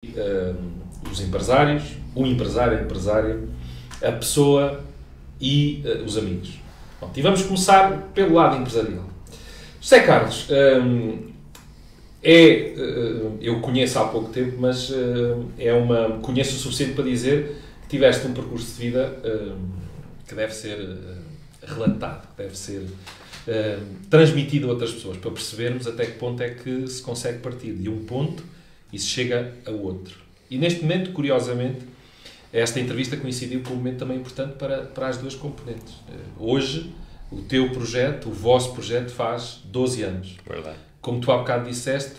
Os empresários, o empresário, a empresária, a pessoa e os amigos. Bom, e vamos começar pelo lado empresarial. José Carlos, eu conheço há pouco tempo, mas conheço o suficiente para dizer que tiveste um percurso de vida que deve ser relatado, deve ser transmitido a outras pessoas, para percebermos até que ponto é que se consegue partir de um ponto e se chega a outro. E neste momento, curiosamente, esta entrevista coincidiu com um momento também importante para as duas componentes. Hoje, o teu projeto, o vosso projeto, faz 12 anos. Verdade. Como tu há bocado disseste,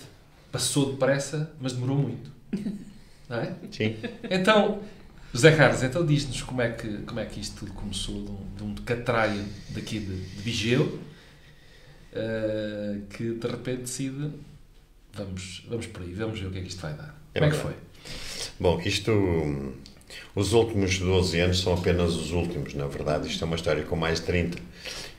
passou depressa, mas demorou muito. Não é? Sim. Então, José Carlos, então diz-nos como é que isto tudo começou de um catraio daqui de Vigeu, que de repente decide, vamos por aí, vamos ver o que é que isto vai dar. Como é que foi? Bom, os últimos 12 anos são apenas os últimos, na verdade. Isto é uma história com mais de 30.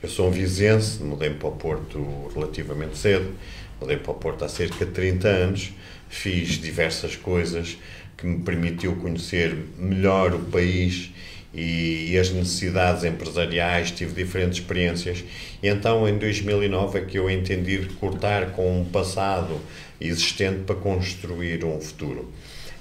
Eu sou um vizense, mudei-me para o Porto relativamente cedo, mudei para o Porto há cerca de 30 anos, fiz diversas coisas que me permitiu conhecer melhor o país e as necessidades empresariais, tive diferentes experiências, e então em 2009 é que eu entendi cortar com um passado existente para construir um futuro.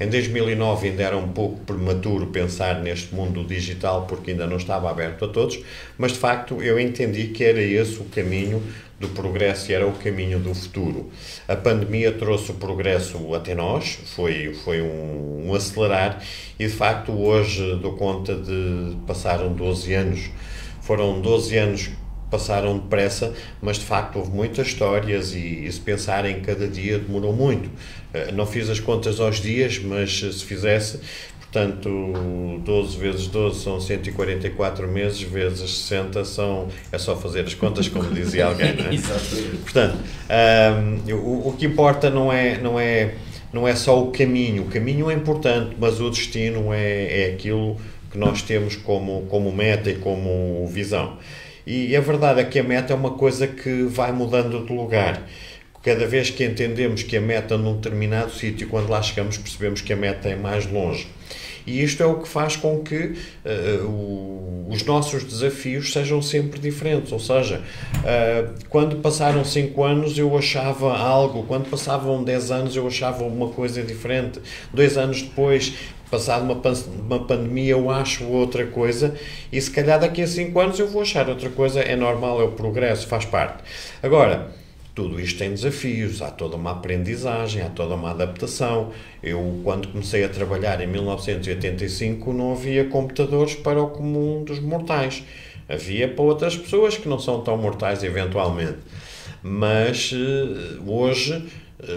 Em 2009 ainda era um pouco prematuro pensar neste mundo digital porque ainda não estava aberto a todos, mas de facto eu entendi que era esse o caminho do progresso e era o caminho do futuro. A pandemia trouxe o progresso até nós, foi um acelerar, e de facto hoje dou conta de passaram 12 anos. Foram 12 anos que passaram depressa, mas de facto houve muitas histórias e se pensar em cada dia demorou muito. Não fiz as contas aos dias, mas se fizesse, portanto, 12 vezes 12 são 144 meses, vezes 60 é só fazer as contas, como dizia alguém, não é? Exatamente. Portanto, o que importa não é só o caminho é importante, mas o destino é aquilo que nós temos como meta e como visão. E a verdade é que a meta é uma coisa que vai mudando de lugar. Cada vez que entendemos que a meta num determinado sítio, quando lá chegamos, percebemos que a meta é mais longe. E isto é o que faz com que os nossos desafios sejam sempre diferentes. Ou seja, quando passaram 5 anos eu achava algo, quando passavam 10 anos eu achava uma coisa diferente. 2 anos depois, passado uma pandemia, eu acho outra coisa, e se calhar daqui a 5 anos eu vou achar outra coisa. É normal, é o progresso, faz parte. Agora, tudo isto tem desafios, há toda uma aprendizagem, há toda uma adaptação. Eu, quando comecei a trabalhar em 1985, não havia computadores para o comum dos mortais. Havia para outras pessoas que não são tão mortais, eventualmente. Mas hoje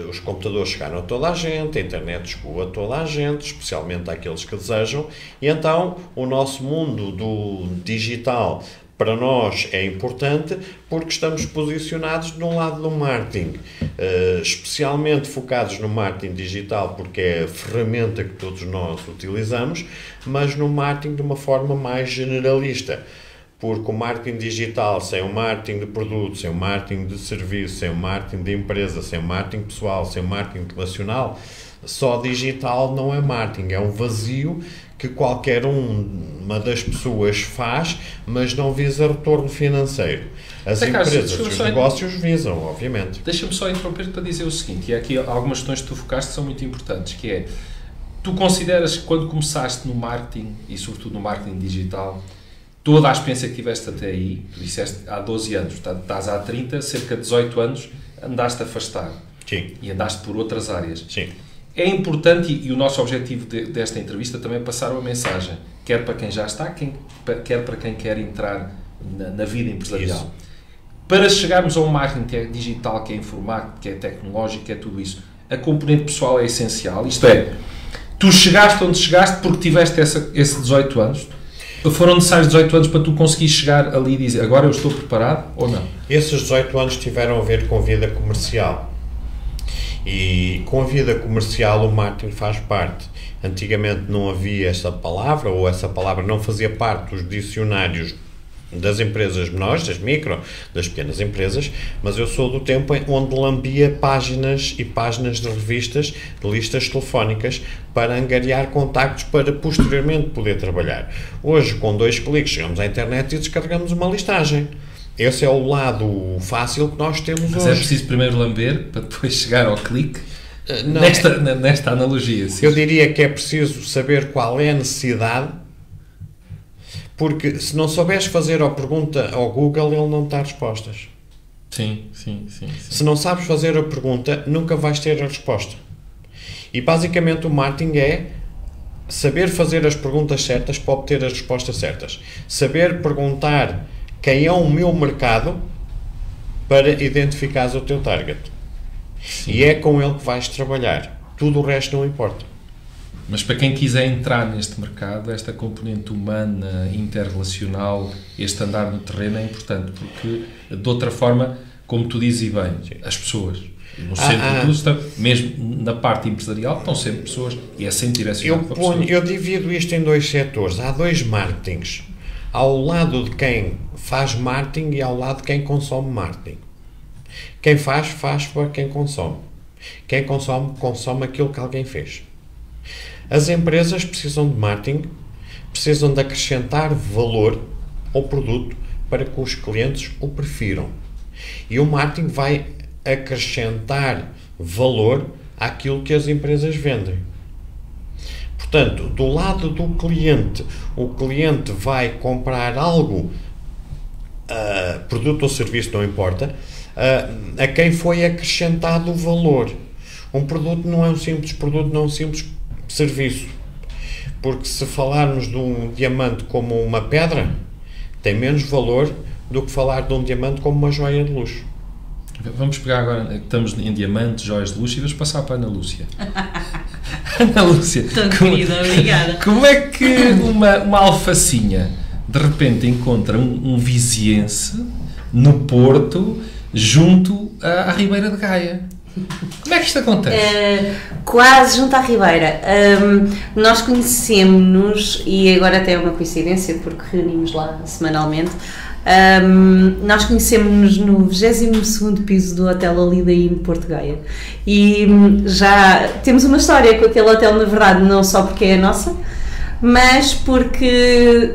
os computadores chegaram a toda a gente, a internet chegou a toda a gente, especialmente àqueles que desejam, e então o nosso mundo do digital para nós é importante porque estamos posicionados de um lado do marketing, especialmente focados no marketing digital porque é a ferramenta que todos nós utilizamos, mas no marketing de uma forma mais generalista. Porque o marketing digital, sem o marketing de produto, sem o marketing de serviço, sem o marketing de empresa, sem o marketing pessoal, sem o marketing relacional, só digital não é marketing, é um vazio que qualquer uma das pessoas faz, mas não visa retorno financeiro. As empresas e os negócios visam, obviamente. Deixa-me só interromper para dizer o seguinte, e aqui algumas questões que tu focaste são muito importantes, que é, tu consideras que quando começaste no marketing, e sobretudo no marketing digital, toda a experiência que tiveste até aí, tu disseste há 12 anos, portanto, estás há 30, cerca de 18 anos, andaste afastado. Sim. E andaste por outras áreas. Sim. É importante, e o nosso objetivo desta entrevista também é passar uma mensagem, quer para quem já está, quer para quem quer entrar na vida empresarial. Isso. Para chegarmos a um marketing que é digital, que é informático, que é tecnológico, que é tudo isso, a componente pessoal é essencial. Isto é, tu chegaste onde chegaste porque tiveste esses 18 anos. Foram necessários 18 anos para tu conseguir chegar ali e dizer, agora eu estou preparado ou não? Esses 18 anos tiveram a ver com vida comercial. E com a vida comercial o marketing faz parte. Antigamente não havia essa palavra, ou essa palavra não fazia parte dos dicionários das empresas menores, das micro, das pequenas empresas, mas eu sou do tempo onde lambia páginas e páginas de revistas, de listas telefónicas, para angariar contactos para posteriormente poder trabalhar. Hoje, com 2 cliques, chegamos à internet e descarregamos uma listagem. Esse é o lado fácil que nós temos mas hoje. É preciso primeiro lamber para depois chegar ao clique? Não, nesta analogia. Eu diria que é preciso saber qual é a necessidade, porque se não souberes fazer a pergunta ao Google, ele não te dá respostas. Sim. Se não sabes fazer a pergunta, nunca vais ter a resposta. E basicamente o marketing é saber fazer as perguntas certas para obter as respostas certas. Saber perguntar quem é o meu mercado para identificares o teu target. Sim. E é com ele que vais trabalhar. Tudo o resto não importa. Mas para quem quiser entrar neste mercado, esta componente humana, interrelacional, este andar no terreno é importante, porque de outra forma, como tu dizes bem, as pessoas, no centro de tudo, estão, mesmo na parte empresarial, estão sempre pessoas e é sempre direcionado para pessoas. Eu divido isto em 2 setores. Há 2 marketings. Ao lado de quem faz marketing e ao lado de quem consome marketing. Quem faz para quem consome. Quem consome aquilo que alguém fez. As empresas precisam de marketing, precisam de acrescentar valor ao produto para que os clientes o prefiram. E o marketing vai acrescentar valor àquilo que as empresas vendem. Portanto, do lado do cliente, o cliente vai comprar algo, produto ou serviço, não importa, a quem foi acrescentado o valor. Um produto não é um simples produto, não é um simples serviço. Porque se falarmos de um diamante como uma pedra, tem menos valor do que falar de um diamante como uma joia de luxo. Vamos pegar agora, estamos em diamantes, joias de luxo, e vamos passar para a Ana Lúcia. Ana Lúcia, querida, obrigada. Como é que uma alfacinha de repente encontra um viziense no Porto, junto à Ribeira de Gaia? Como é que isto acontece? Quase junto à Ribeira. Nós conhecemos-nos, e agora até é uma coincidência porque reunimos lá semanalmente. Nós conhecemos-nos no 22º piso do Hotel Holiday Inn Porto Gaia e já temos uma história com aquele hotel, na verdade, não só porque é a nossa, mas porque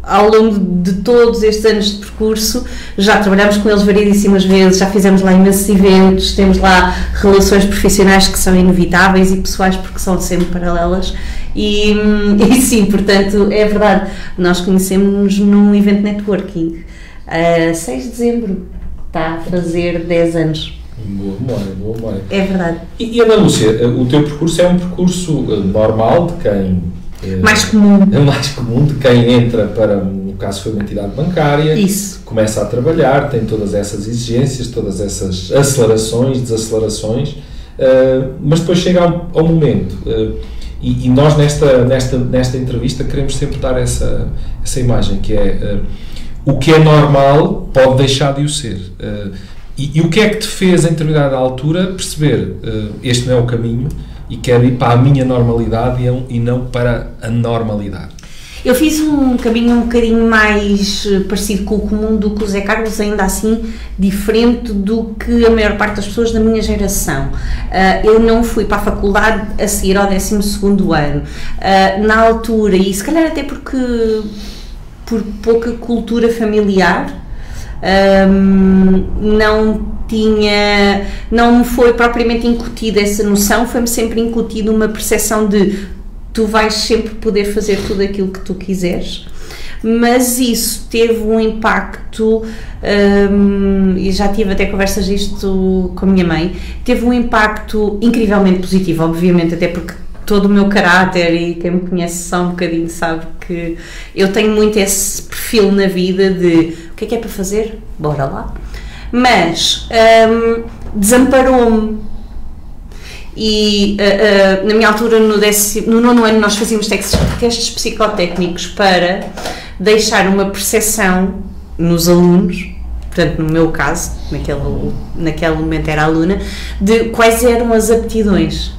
ao longo de todos estes anos de percurso já trabalhamos com eles variedíssimas vezes, já fizemos lá imensos eventos, temos lá relações profissionais que são inevitáveis e pessoais porque são sempre paralelas e sim, portanto é verdade, nós conhecemos-nos num evento networking 6 de dezembro, está a fazer 10 anos. Boa memória. É verdade. E Ana Lúcia, o teu percurso é um percurso normal de quem... mais comum. É mais comum de quem entra para, no caso foi uma entidade bancária, isso, começa a trabalhar, tem todas essas exigências, todas essas acelerações, desacelerações, mas depois chega ao momento, e nós nesta entrevista queremos sempre dar essa imagem, que é o que é normal pode deixar de o ser. E o que é que te fez, em determinada altura, perceber este não é o caminho e quero ir para a minha normalidade e não para a normalidade? Eu fiz um caminho um bocadinho mais parecido com o comum do que o Zé Carlos, ainda assim diferente do que a maior parte das pessoas da minha geração. Eu não fui para a faculdade a seguir ao 12º ano. Na altura, e se calhar até porque por pouca cultura familiar, não me foi propriamente incutida essa noção, foi-me sempre incutida uma percepção de tu vais sempre poder fazer tudo aquilo que tu quiseres, mas isso teve um impacto, e já tive até conversas disto com a minha mãe, teve um impacto incrivelmente positivo, obviamente, até porque todo o meu caráter, e quem me conhece só um bocadinho sabe que eu tenho muito esse perfil na vida de o que é para fazer? Bora lá. Mas desamparou-me. E na minha altura, no 9º ano, nós fazíamos testes psicotécnicos para deixar uma percepção nos alunos, portanto, no meu caso, naquele momento era aluna, de quais eram as aptidões.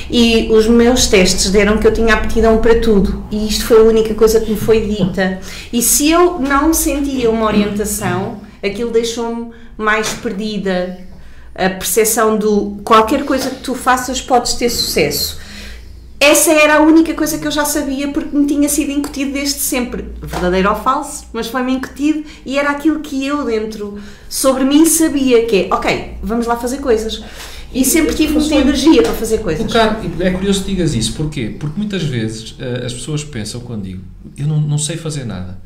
E os meus testes deram que eu tinha aptidão para tudo, e isto foi a única coisa que me foi dita. E se eu não sentia uma orientação, aquilo deixou-me mais perdida. A percepção do qualquer coisa que tu faças podes ter sucesso. Essa era a única coisa que eu já sabia, porque me tinha sido incutido desde sempre. Verdadeiro ou falso, mas foi-me incutido, e era aquilo que eu dentro, sobre mim, sabia, que é, ok, vamos lá fazer coisas. E sempre tive muita energia para fazer coisas. É curioso que digas isso. Porquê? Porque muitas vezes as pessoas pensam, quando digo, eu não sei fazer nada.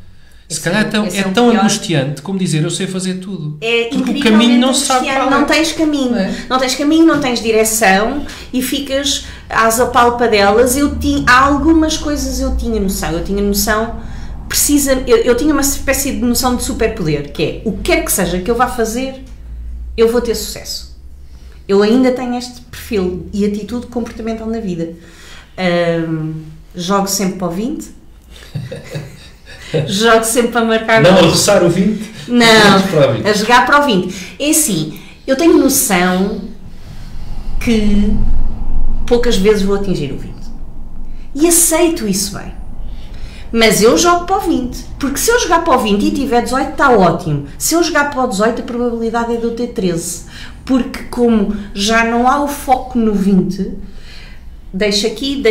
Se calhar é tão angustiante como dizer eu sei fazer tudo. É porque o caminho não se sabe qual é. Não tens caminho. Não tens caminho, não tens direção e ficas às apalpadelas. Há algumas coisas eu tinha noção. Eu tinha uma espécie de noção de superpoder, que é, o que quer que seja que eu vá fazer, eu vou ter sucesso. Eu ainda tenho este perfil e atitude comportamental na vida. Jogo sempre para o 20. Jogo sempre para marcar. Não a roçar o 20? Não, a jogar para o 20. É assim, eu tenho noção que poucas vezes vou atingir o 20. E aceito isso bem. Mas eu jogo para o 20. Porque se eu jogar para o 20 e tiver 18, está ótimo. Se eu jogar para o 18, a probabilidade é de eu ter 13. Porque como já não há o foco no 20, deixa aqui,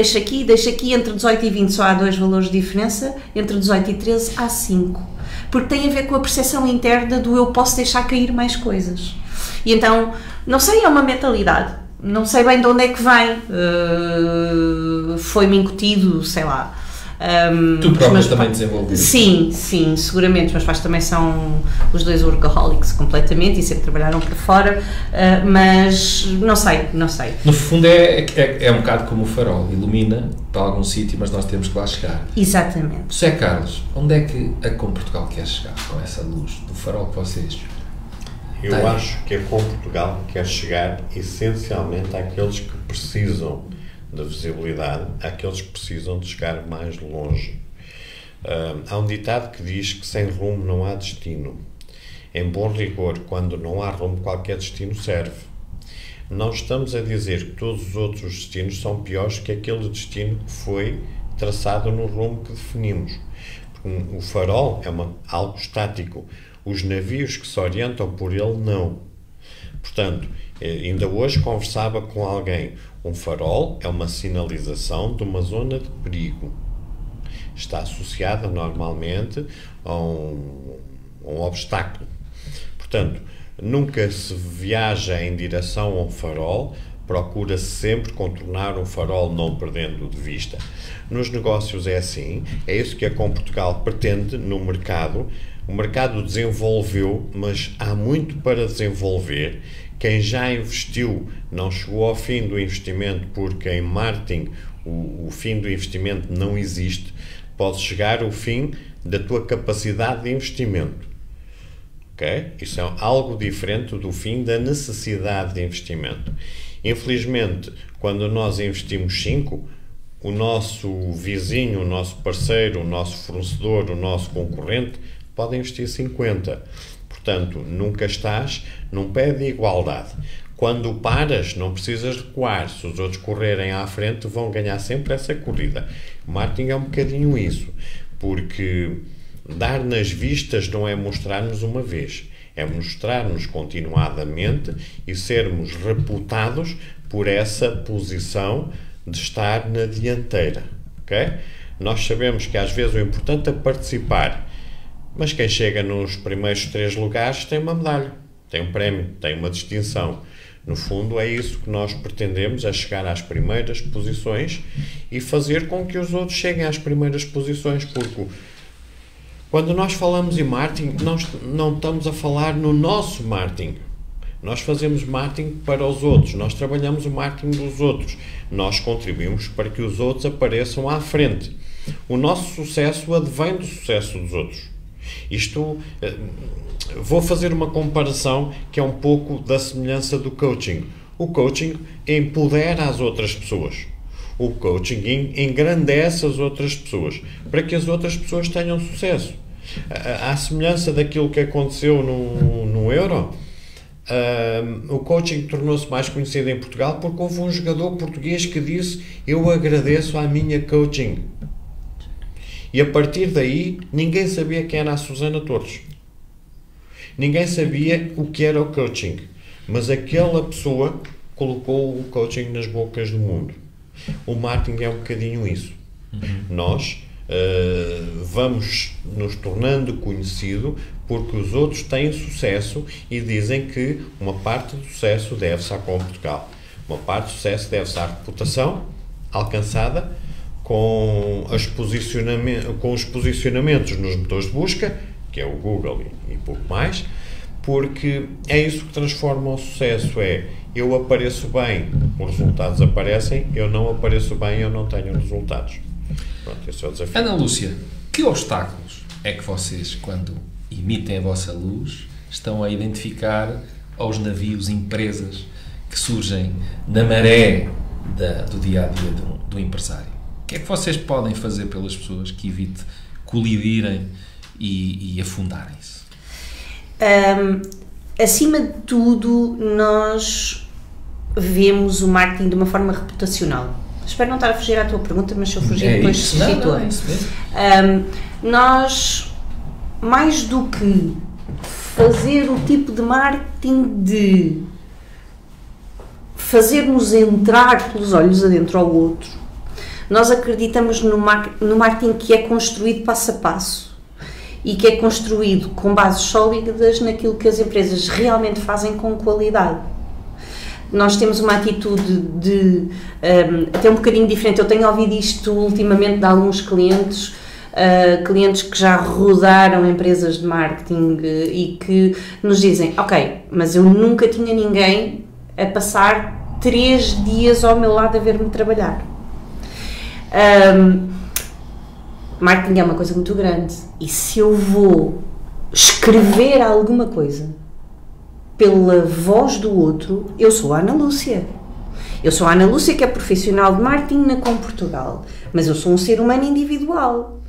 entre 18 e 20 só há 2 valores de diferença, entre 18 e 13 há 5. Porque tem a ver com a percepção interna do eu posso deixar cair mais coisas. E então, não sei, é uma mentalidade. Não sei bem de onde é que vem. Foi-me incutido, sei lá. Tu próprio também desenvolveste? Sim, seguramente. Os meus pais também são os 2 workaholics completamente e sempre trabalharam para fora, mas não sei. No fundo é um bocado como o farol, ilumina para algum sítio, mas nós temos que lá chegar. Exatamente. José Carlos, onde é que a Com Portugal quer chegar com essa luz do farol que vocês... Eu acho que a Com Portugal quer chegar essencialmente àqueles que precisam da visibilidade, àqueles que precisam de chegar mais longe. Há um ditado que diz que sem rumo não há destino. Em bom rigor, quando não há rumo, qualquer destino serve. Não estamos a dizer que todos os outros destinos são piores que aquele destino que foi traçado no rumo que definimos. Porque o farol é algo estático. Os navios que se orientam por ele, não. Portanto, ainda hoje conversava com alguém. Um farol é uma sinalização de uma zona de perigo. Está associada normalmente a um obstáculo. Portanto, nunca se viaja em direção a um farol, procura-se sempre contornar um farol não perdendo de vista. Nos negócios é assim, é isso que a Com Portugal pretende no mercado. O mercado desenvolveu, mas há muito para desenvolver. Quem já investiu não chegou ao fim do investimento, porque em marketing o fim do investimento não existe. Pode chegar ao fim da tua capacidade de investimento. Okay? Isso é algo diferente do fim da necessidade de investimento. Infelizmente, quando nós investimos 5, o nosso vizinho, o nosso parceiro, o nosso fornecedor, o nosso concorrente pode investir 50. Portanto, nunca estás num pé de igualdade. Quando paras, não precisas recuar. Se os outros correrem à frente, vão ganhar sempre essa corrida. O marketing é um bocadinho isso, porque dar nas vistas não é mostrar-nos uma vez, é mostrar-nos continuadamente e sermos reputados por essa posição de estar na dianteira. Okay? Nós sabemos que às vezes o importante é participar, mas quem chega nos primeiros 3 lugares tem uma medalha, tem um prémio, tem uma distinção. No fundo é isso que nós pretendemos, é chegar às primeiras posições e fazer com que os outros cheguem às primeiras posições, porque quando nós falamos em marketing, nós não estamos a falar no nosso marketing. Nós fazemos marketing para os outros, nós trabalhamos o marketing dos outros, nós contribuímos para que os outros apareçam à frente. O nosso sucesso advém do sucesso dos outros. Vou fazer uma comparação que é um pouco da semelhança do coaching. O coaching empodera as outras pessoas. O coaching engrandece as outras pessoas para que as outras pessoas tenham sucesso. À semelhança daquilo que aconteceu no Euro, O coaching tornou-se mais conhecido em Portugal porque houve um jogador português que disse: eu agradeço à minha coaching. E a partir daí ninguém sabia quem era a Susana Torres, ninguém sabia o que era o coaching, mas aquela pessoa colocou o coaching nas bocas do mundo. O marketing é um bocadinho isso. Nós vamos nos tornando conhecido porque os outros têm sucesso e dizem que uma parte do sucesso deve-se à Com Portugal. Uma parte do sucesso deve-se à reputação alcançada com os posicionamentos nos motores de busca, que é o Google e pouco mais, porque é isso que transforma o sucesso. Eu apareço bem, os resultados aparecem; eu não apareço bem, eu não tenho resultados. Pronto, esse é o desafio. Ana Lúcia, que obstáculos é que vocês, quando emitem a vossa luz, estão a identificar aos navios, empresas que surgem na maré do dia-a-dia do empresário? O que é que vocês podem fazer pelas pessoas que evite colidirem e afundarem-se? Acima de tudo, nós vemos o marketing de uma forma reputacional. Espero não estar a fugir à tua pergunta, mas se eu fugir depois situa. Nós, mais do que fazer o tipo de marketing de fazer-nos entrar pelos olhos adentro ao outro, nós acreditamos no marketing que é construído passo a passo e que é construído com bases sólidas naquilo que as empresas realmente fazem com qualidade. Nós temos uma atitude até um bocadinho diferente. Eu tenho ouvido isto ultimamente de alguns clientes, clientes que já rodaram empresas de marketing e que nos dizem: ok, mas eu nunca tinha ninguém a passar 3 dias ao meu lado a ver-me trabalhar. Marketing é uma coisa muito grande, e se eu vou escrever alguma coisa pela voz do outro, eu sou a Ana Lúcia. Eu sou a Ana Lúcia, que é profissional de marketing na Com Portugal, mas eu sou um ser humano individual.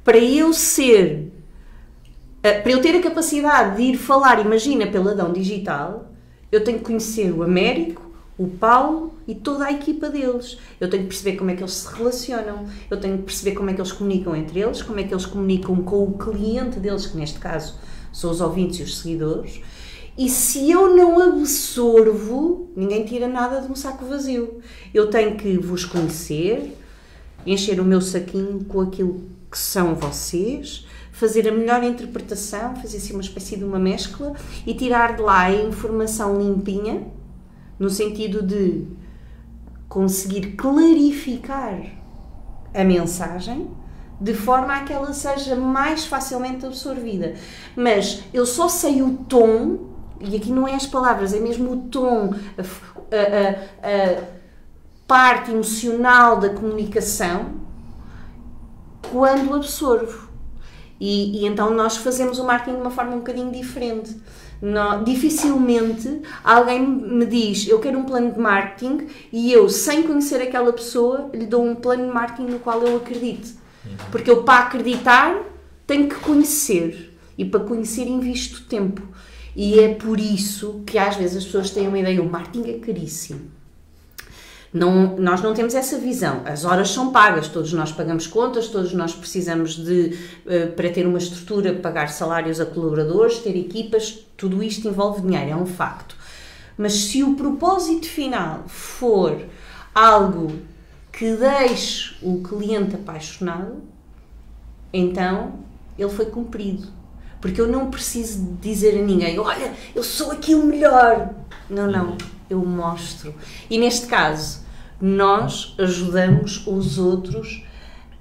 Para eu ter a capacidade de ir falar, imagina, pela Adão Digital, eu tenho que conhecer o Américo, o Paulo e toda a equipa deles. Eu tenho que perceber como é que eles se relacionam, eu tenho que perceber como é que eles comunicam entre eles, como é que eles comunicam com o cliente deles, que neste caso são os ouvintes e os seguidores. E se eu não absorvo, ninguém tira nada de um saco vazio. Eu tenho que vos conhecer, encher o meu saquinho com aquilo que são vocês, fazer a melhor interpretação, fazer assim uma espécie de uma mescla e tirar de lá a informação limpinha, no sentido de conseguir clarificar a mensagem de forma a que ela seja mais facilmente absorvida. Mas eu só sei o tom, e aqui não é as palavras, é mesmo o tom, a parte emocional da comunicação, quando absorvo. E então nós fazemos o marketing de uma forma um bocadinho diferente. Dificilmente alguém me diz: eu quero um plano de marketing, e eu, sem conhecer aquela pessoa, lhe dou um plano de marketing no qual eu acredito. Porque eu, para acreditar, tenho que conhecer, e para conhecer invisto tempo. E é por isso que às vezes as pessoas têm uma ideia: o marketing é caríssimo. Não, nós não temos essa visão. As horas são pagas, todos nós pagamos contas, todos nós precisamos para ter uma estrutura, pagar salários a colaboradores, ter equipas, tudo isto envolve dinheiro, é um facto. Mas se o propósito final for algo que deixe o cliente apaixonado, então ele foi cumprido. Porque eu não preciso dizer a ninguém: olha, eu sou aqui o melhor. Não, eu mostro. E neste caso, nós ajudamos os outros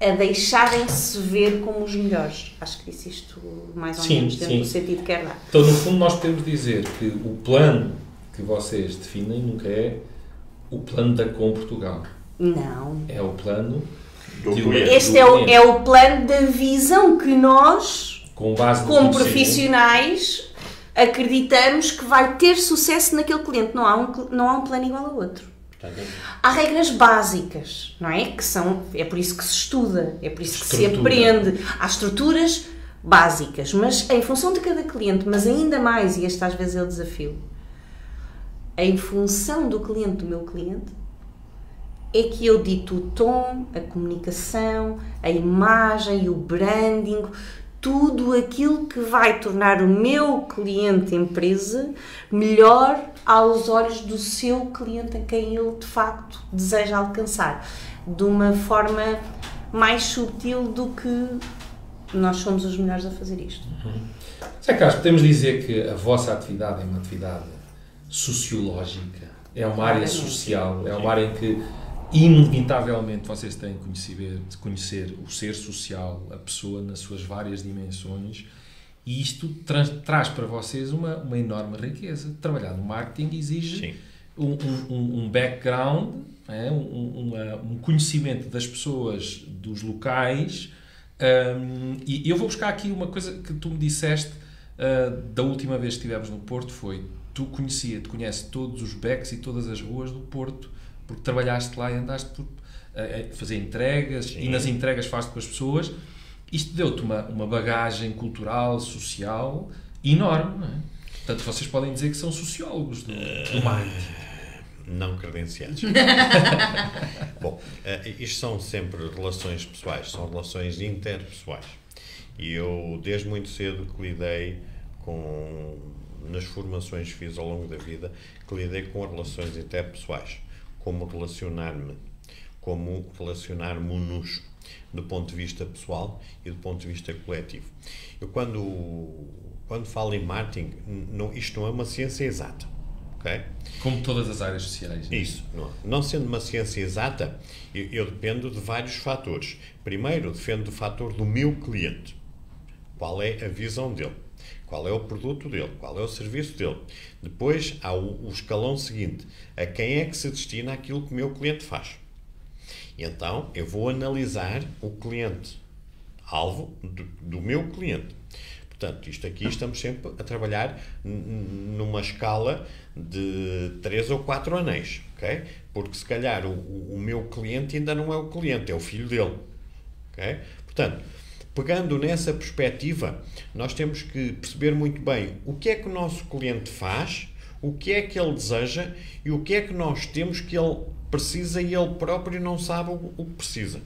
a deixarem-se ver como os melhores. Acho que disse isto mais ou menos dentro do sentido que quer dar. Então, no fundo, nós podemos dizer que o plano que vocês definem nunca é o plano da Com Portugal. Não. É o plano do cliente. Este é o plano da visão que nós, com base como profissionais, acreditamos que vai ter sucesso naquele cliente. Não há um plano igual ao outro. Há regras básicas, não é? É por isso que se estuda, é por isso que se aprende. Há estruturas básicas, mas em função de cada cliente, mas ainda mais, e este às vezes é o desafio, em função do meu cliente, é que eu dito o tom, a comunicação, a imagem, o branding, tudo aquilo que vai tornar o meu cliente empresa melhor aos olhos do seu cliente a quem ele de facto deseja alcançar, de uma forma mais sutil do que nós somos os melhores a fazer isto. Zé Carlos, podemos dizer que a vossa atividade é uma atividade sociológica, é uma área social, é uma área em que inevitavelmente vocês têm que conhecer o ser social, a pessoa nas suas várias dimensões, e isto traz para vocês uma enorme riqueza. Trabalhar no marketing exige um background, um conhecimento das pessoas, dos locais, e eu vou buscar aqui uma coisa que tu me disseste da última vez que estivemos no Porto, foi tu conheces todos os becks e todas as ruas do Porto, porque trabalhaste lá e andaste por fazer entregas. Sim. E nas entregas fazes com as pessoas. Isto deu-te uma bagagem cultural, social enorme, não é? Portanto, vocês podem dizer que são sociólogos do marketing. Não credenciados. Bom, isto são sempre relações pessoais, são relações interpessoais. E eu, desde muito cedo, que lidei nas formações que fiz ao longo da vida, que lidei com relações interpessoais. Como relacionarmos-nos do ponto de vista pessoal e do ponto de vista coletivo. Eu, quando falo em marketing, isto não é uma ciência exata, ok? Como todas as áreas sociais. Isso. Não sendo uma ciência exata, eu dependo de vários fatores. Primeiro, dependo do fator do meu cliente. Qual é a visão dele? Qual é o produto dele? Qual é o serviço dele? Depois há o escalão seguinte. A quem é que se destina aquilo que o meu cliente faz? E então eu vou analisar o cliente-alvo do meu cliente. Portanto, isto aqui estamos sempre a trabalhar numa escala de 3 ou 4 anéis, ok? Porque se calhar o meu cliente ainda não é o cliente, é o filho dele, ok? Portanto, pegando nessa perspectiva, nós temos que perceber muito bem o que é que o nosso cliente faz, o que é que ele deseja e o que é que nós temos que ele precisa e ele próprio não sabe o que precisa.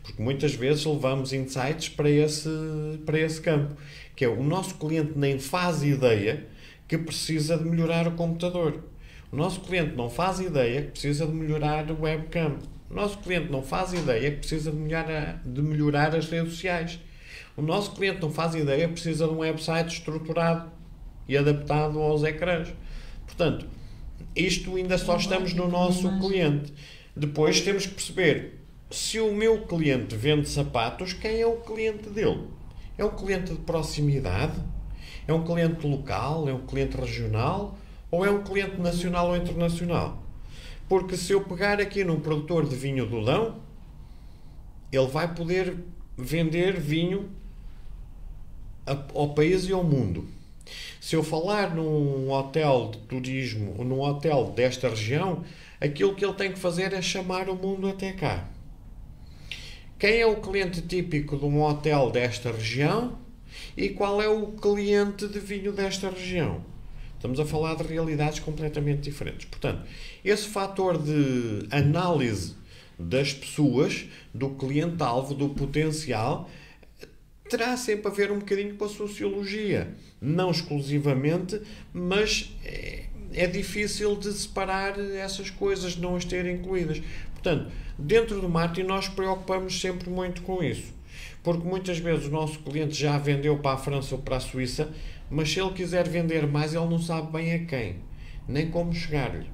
Porque muitas vezes levamos insights para esse campo, que é o nosso cliente nem faz ideia que precisa de melhorar o computador. O nosso cliente não faz ideia que precisa de melhorar o webcam. O nosso cliente não faz ideia que precisa de melhorar as redes sociais. O nosso cliente não faz ideia que precisa de um website estruturado e adaptado aos ecrãs. Portanto, isto ainda só estamos no nosso cliente. Depois temos que perceber, se o meu cliente vende sapatos, quem é o cliente dele? É um cliente de proximidade? É um cliente local? É um cliente regional? Ou é um cliente nacional ou internacional? Porque se eu pegar aqui num produtor de vinho do Dão, ele vai poder vender vinho ao país e ao mundo. Se eu falar num hotel de turismo ou num hotel desta região, aquilo que ele tem que fazer é chamar o mundo até cá. Quem é o cliente típico de um hotel desta região e qual é o cliente de vinho desta região? Estamos a falar de realidades completamente diferentes. Portanto, esse fator de análise das pessoas, do cliente-alvo, do potencial, terá sempre a ver um bocadinho com a sociologia. Não exclusivamente, mas é difícil de separar essas coisas, não as ter incluídas. Portanto, dentro do marketing nós preocupamos sempre muito com isso. Porque muitas vezes o nosso cliente já vendeu para a França ou para a Suíça, mas se ele quiser vender mais, ele não sabe bem a quem, nem como chegar-lhe.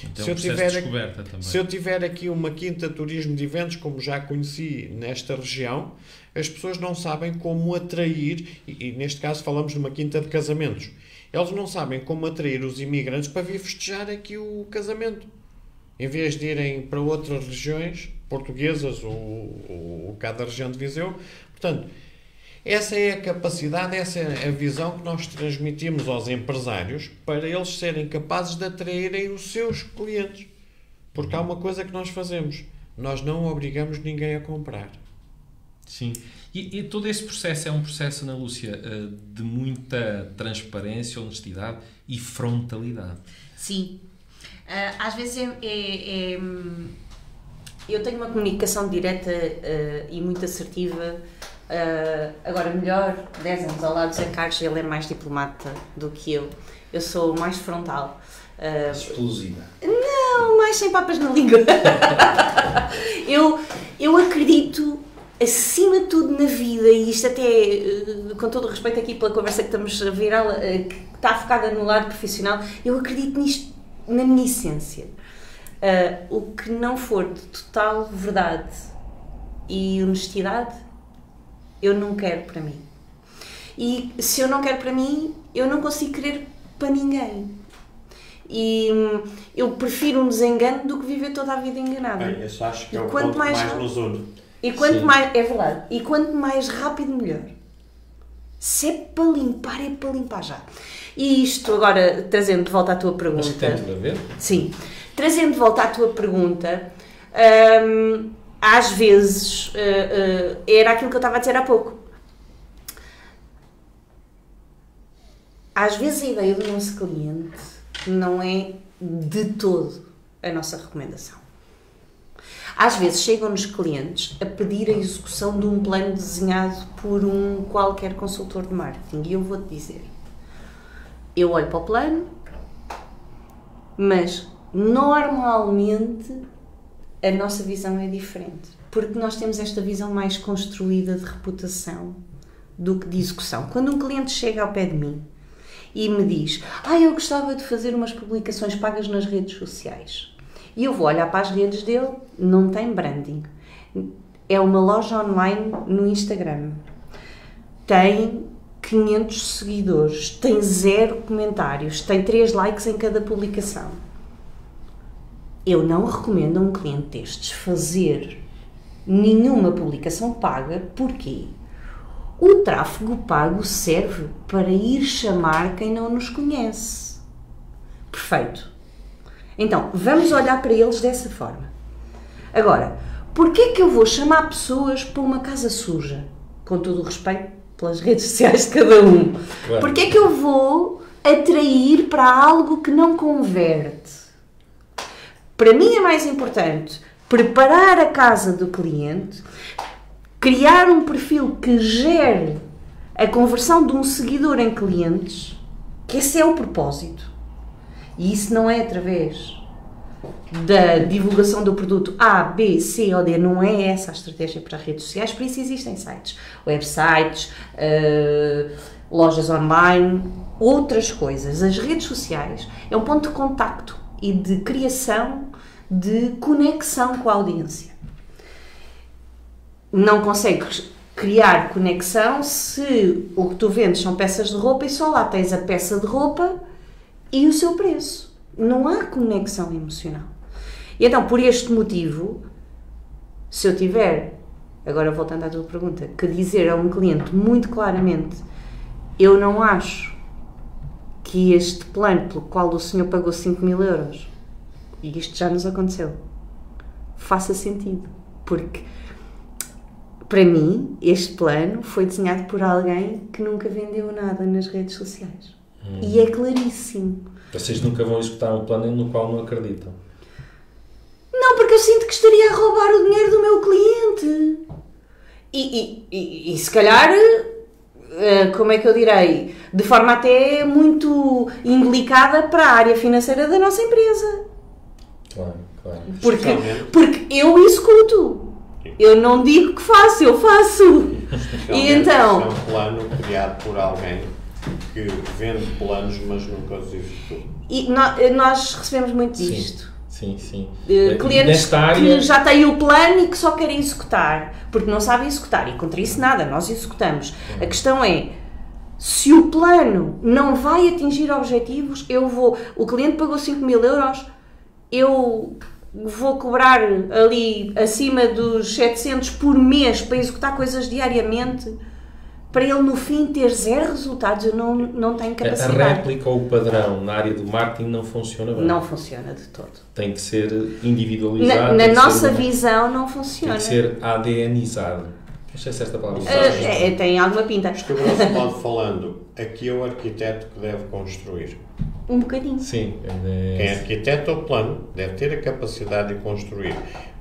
Então, se eu tiver aqui uma quinta de turismo de eventos, como já conheci nesta região, as pessoas não sabem como atrair, e neste caso falamos de uma quinta de casamentos, eles não sabem como atrair os imigrantes para vir festejar aqui o casamento. Em vez de irem para outras regiões, portuguesas ou cada região de Viseu. Portanto, essa é a capacidade, essa é a visão que nós transmitimos aos empresários para eles serem capazes de atraírem os seus clientes. Porque há uma coisa que nós fazemos, nós não obrigamos ninguém a comprar. Sim. E todo esse processo é um processo, Ana Lúcia, de muita transparência, honestidade e frontalidade. Sim. Às vezes eu tenho uma comunicação direta e muito assertiva. Agora, melhor, 10 anos ao lado do Zé Carlos, ele é mais diplomata do que eu. Eu sou mais frontal. Explosiva. Não, mais sem papas na língua. eu acredito, acima de tudo na vida, e isto até, com todo o respeito aqui pela conversa que estamos a virar, que está focada no lado profissional, eu acredito nisto, na minha essência. O que não for de total verdade e honestidade, eu não quero para mim. E se eu não quero para mim, eu não consigo querer para ninguém. E eu prefiro um desengano do que viver toda a vida enganada. Bem, eu acho que é o ponto que mais nos une. E quanto mais, é verdade, e quanto mais rápido, melhor. Se é para limpar já. E isto agora, trazendo de volta à tua pergunta. Acho que tem tudo a ver. Sim. Trazendo de volta à tua pergunta, às vezes, era aquilo que eu estava a dizer há pouco. Às vezes a ideia do nosso cliente não é de todo a nossa recomendação. Às vezes chegam-nos clientes a pedir a execução de um plano desenhado por um qualquer consultor de marketing. E eu vou-te dizer, eu olho para o plano, mas normalmente a nossa visão é diferente. Porque nós temos esta visão mais construída de reputação do que de execução. Quando um cliente chega ao pé de mim e me diz, eu gostava de fazer umas publicações pagas nas redes sociais. E eu vou olhar para as redes dele, não tem branding. É uma loja online no Instagram. Tem 500 seguidores, tem 0 comentários, tem 3 likes em cada publicação. Eu não recomendo a um cliente destes fazer nenhuma publicação paga. Porquê? O tráfego pago serve para ir chamar quem não nos conhece. Perfeito. Então, vamos olhar para eles dessa forma. Agora, porquê é que eu vou chamar pessoas para uma casa suja? Com todo o respeito pelas redes sociais de cada um. Claro. Porquê é que eu vou atrair para algo que não converte? Para mim é mais importante preparar a casa do cliente, criar um perfil que gere a conversão de um seguidor em clientes, que esse é o propósito. E isso não é através da divulgação do produto A, B, C ou D, não é essa a estratégia para as redes sociais, por isso existem sites, websites, lojas online, outras coisas. As redes sociais é um ponto de contacto e de criação de conexão com a audiência. Não consegues criar conexão se o que tu vendes são peças de roupa e só lá tens a peça de roupa e o seu preço. Não há conexão emocional. E então, por este motivo, se eu tiver, agora voltando à tua pergunta, que dizer a um cliente muito claramente, eu não acho que este plano pelo qual o senhor pagou 5.000 euros, e isto já nos aconteceu, faça sentido. Porque, para mim, este plano foi desenhado por alguém que nunca vendeu nada nas redes sociais. E é claríssimo. Vocês nunca vão executar um plano no qual não acreditam? Não, porque eu sinto que estaria a roubar o dinheiro do meu cliente. E se calhar, como é que eu direi, de forma até muito indelicada para a área financeira da nossa empresa. Claro. Porque eu executo. Eu não digo que faço, eu faço. E então... É um plano criado por alguém que vende planos, mas nunca os executou. E nós recebemos muito disto. Sim. Clientes que já têm o plano e que só querem executar, porque não sabem executar. E contra isso nada, nós executamos. A questão é, se o plano não vai atingir objetivos, o cliente pagou 5.000 euros, eu vou cobrar ali acima dos 700 por mês para executar coisas diariamente, para ele no fim ter 0 resultados. Eu não tenho capacidade. A réplica ou o padrão na área do marketing não funciona bem. Não funciona de todo. Tem que ser individualizado. Na nossa visão não funciona. Tem que ser ADNizado. Não sei se esta palavra tem alguma pinta. Isto, grosso modo falando, aqui é o arquiteto que deve construir. Um bocadinho. Sim. Quem arquiteta o plano deve ter a capacidade de construir,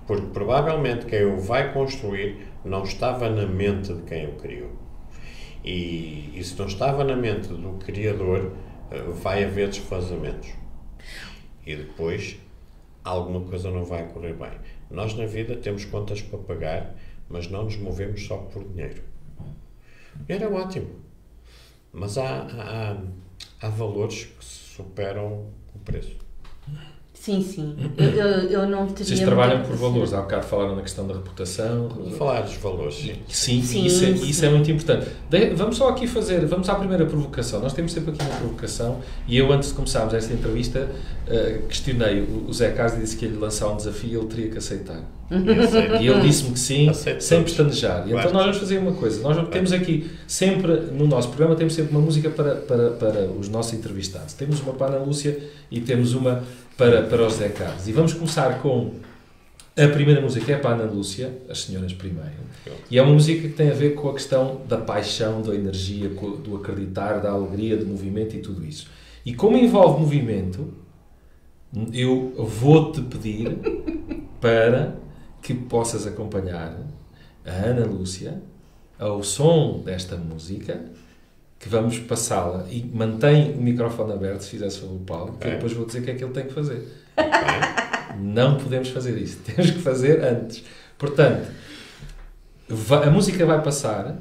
porque provavelmente quem o vai construir não estava na mente de quem o criou. E se não estava na mente do criador, vai haver desfazamentos. E depois, alguma coisa não vai correr bem. Nós na vida temos contas para pagar, mas não nos movemos só por dinheiro. O dinheiro é ótimo, mas há valores que superam o preço. Sim, sim. Eu não teria... Vocês trabalham por valores. Há bocado falaram na questão da reputação. Vamos falar dos valores, sim. Sim, isso é muito importante. Vamos só aqui vamos à primeira provocação. Nós temos sempre aqui uma provocação e eu, antes de começarmos esta entrevista, questionei o Zé Carlos e disse que ia lhe lançar um desafio e ele teria que aceitar. E ele disse-me que sim, sem pestanejar. E então nós vamos fazer uma coisa. Nós temos aqui sempre, no nosso programa, temos sempre uma música para os nossos entrevistados. Temos uma para a Ana Lúcia e temos uma para o Zé Carlos. E vamos começar com a primeira música, que é para a Ana Lúcia, As Senhoras Primeiro. E é uma música que tem a ver com a questão da paixão, da energia, do acreditar, da alegria, do movimento e tudo isso. E como envolve movimento, eu vou-te pedir para que possas acompanhar a Ana Lúcia ao som desta música, que vamos passá-la, e mantém o microfone aberto, se fizesse favor, Paulo, que eu depois vou dizer o que é que ele tem que fazer. Não podemos fazer isso, temos que fazer antes. Portanto, a música vai passar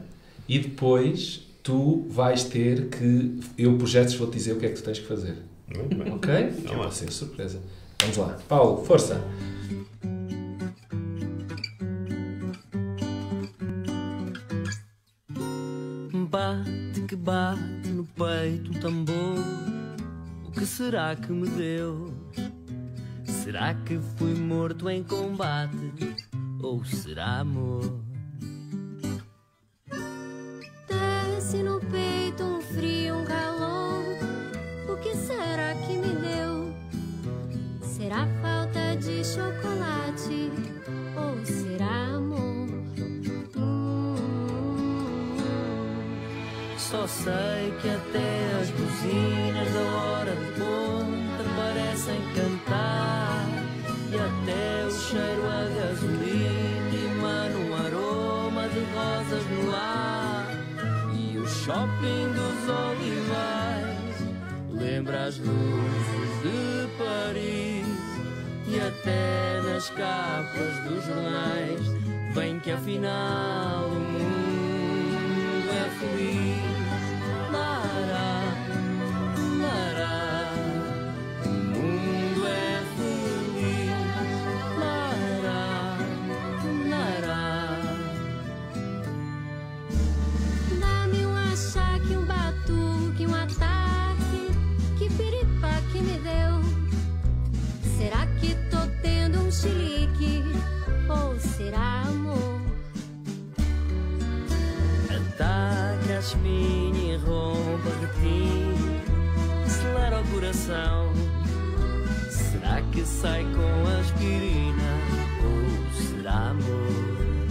e depois tu vais ter que, eu por gestos vou-te dizer o que é que tu tens que fazer. Muito bem. Ok? Que vai ser surpresa. Vamos lá. Paulo, força! Bate que bate no peito um tambor. O que será que me deu? Será que fui morto em combate? Ou será amor? Desce no peito um frio, um calor. O que será que me deu? Será falta de chocolate? Ou será amor? Só sei que até as buzinas da hora de ponta parecem cantar, e até o cheiro a gasolina emana um aroma de rosas no ar, e o shopping dos Olivais lembra as luzes de Paris, e até nas capas dos jornais vem que afinal o mundo é feliz. Minha roupa retinho, acelera o coração. Será que sai com aspirina ou será amor?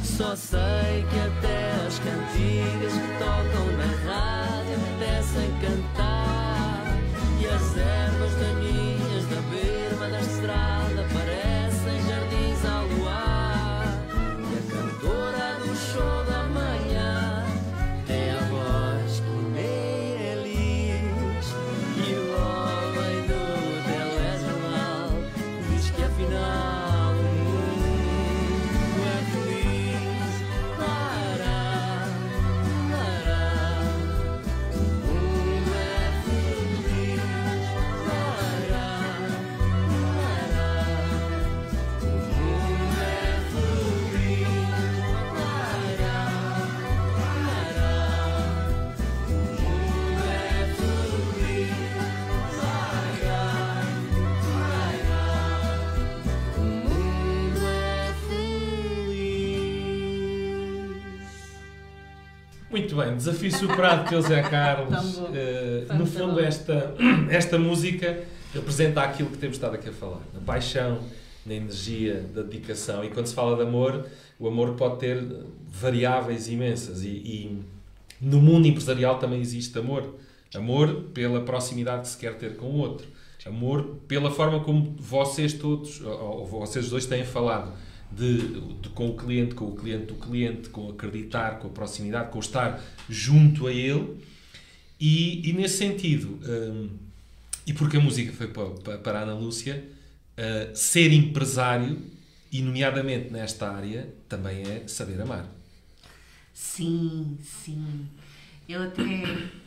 Só sei que até as cantigas que tocam na rádio apetecem cantar, e as ervas daninhas da berma da estrada parecem jardins ao luar. Show da manhã tem a voz que nem eles, e o homem do telejornal diz que afinal o mundo é feliz. Lará, lará, o mundo é feliz. Lará, lará, o mundo é feliz. Muito bem, desafio superado pelo Zé Carlos. No fundo, esta música representa aquilo que temos estado aqui a falar. A paixão, na energia, da dedicação. E quando se fala de amor, o amor pode ter variáveis imensas. E No mundo empresarial também existe amor. Amor pela proximidade que se quer ter com o outro. Amor pela forma como vocês todos, ou vocês dois têm falado, com o cliente do cliente, com acreditar, com a proximidade, com estar junto a ele. E nesse sentido, e porque a música foi para a Ana Lúcia, ser empresário, e nomeadamente nesta área, também é saber amar. Sim, sim. Eu até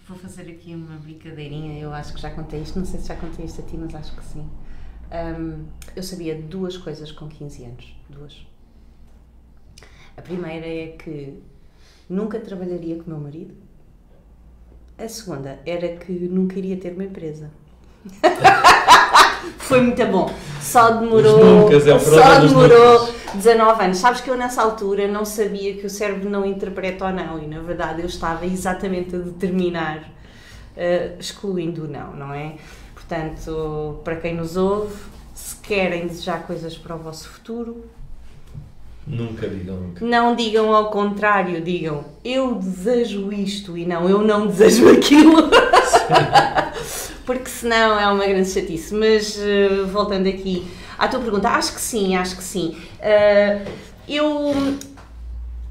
vou fazer aqui uma brincadeirinha, eu acho que já contei isto, não sei se já contei isto a ti, mas acho que sim. Eu sabia 2 coisas com 15 anos, 2. A primeira é que nunca trabalharia com o meu marido. A segunda era que nunca iria ter uma empresa. Foi muito bom. Só demorou 19 anos. Sabes que eu nessa altura não sabia que o cérebro não interpreta ou não, e na verdade eu estava exatamente a determinar, excluindo o não é? Portanto, para quem nos ouve, se querem desejar coisas para o vosso futuro, nunca digam nunca. Não digam ao contrário, digam eu desejo isto e não, eu não desejo aquilo. Porque senão é uma grande chatice. Mas voltando aqui à tua pergunta, acho que sim.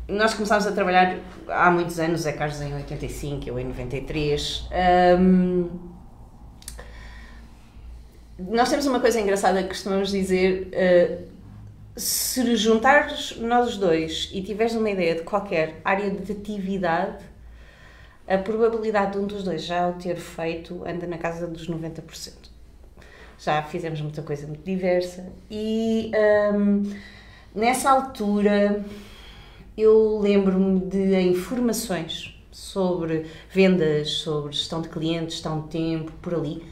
Nós começámos a trabalhar há muitos anos, é Carlos em 85, eu em 93. Nós temos uma coisa engraçada que costumamos dizer, se juntares nós os dois e tiveres uma ideia de qualquer área de atividade, a probabilidade de um dos dois já o ter feito anda na casa dos 90%. Já fizemos muita coisa muito diversa e nessa altura eu lembro-me de informações sobre vendas, sobre gestão de clientes, gestão de tempo, por ali,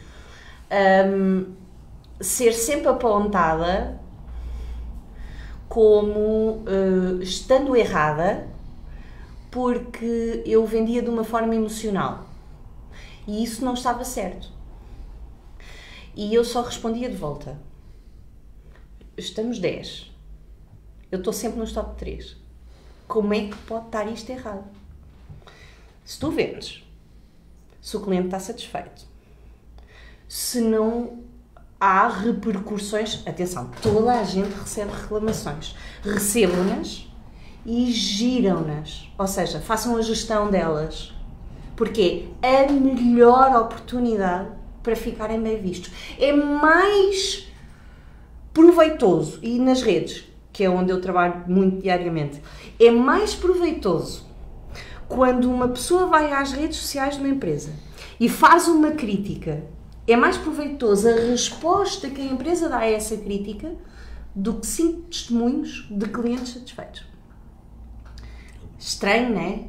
ser sempre apontada como estando errada, porque eu vendia de uma forma emocional e isso não estava certo. E eu só respondia de volta: estamos 10, eu estou sempre nos top 3, como é que pode estar isto errado? Se tu vendes, se o cliente está satisfeito, se não há repercussões, atenção, toda a gente recebe reclamações, recebam-nas e giram-nas, ou seja, façam a gestão delas, porque é a melhor oportunidade para ficarem bem vistos. É mais proveitoso, e nas redes, que é onde eu trabalho muito diariamente, é mais proveitoso quando uma pessoa vai às redes sociais de uma empresa e faz uma crítica, é mais proveitoso a resposta que a empresa dá a essa crítica do que 5 testemunhos de clientes satisfeitos. Estranho, não é?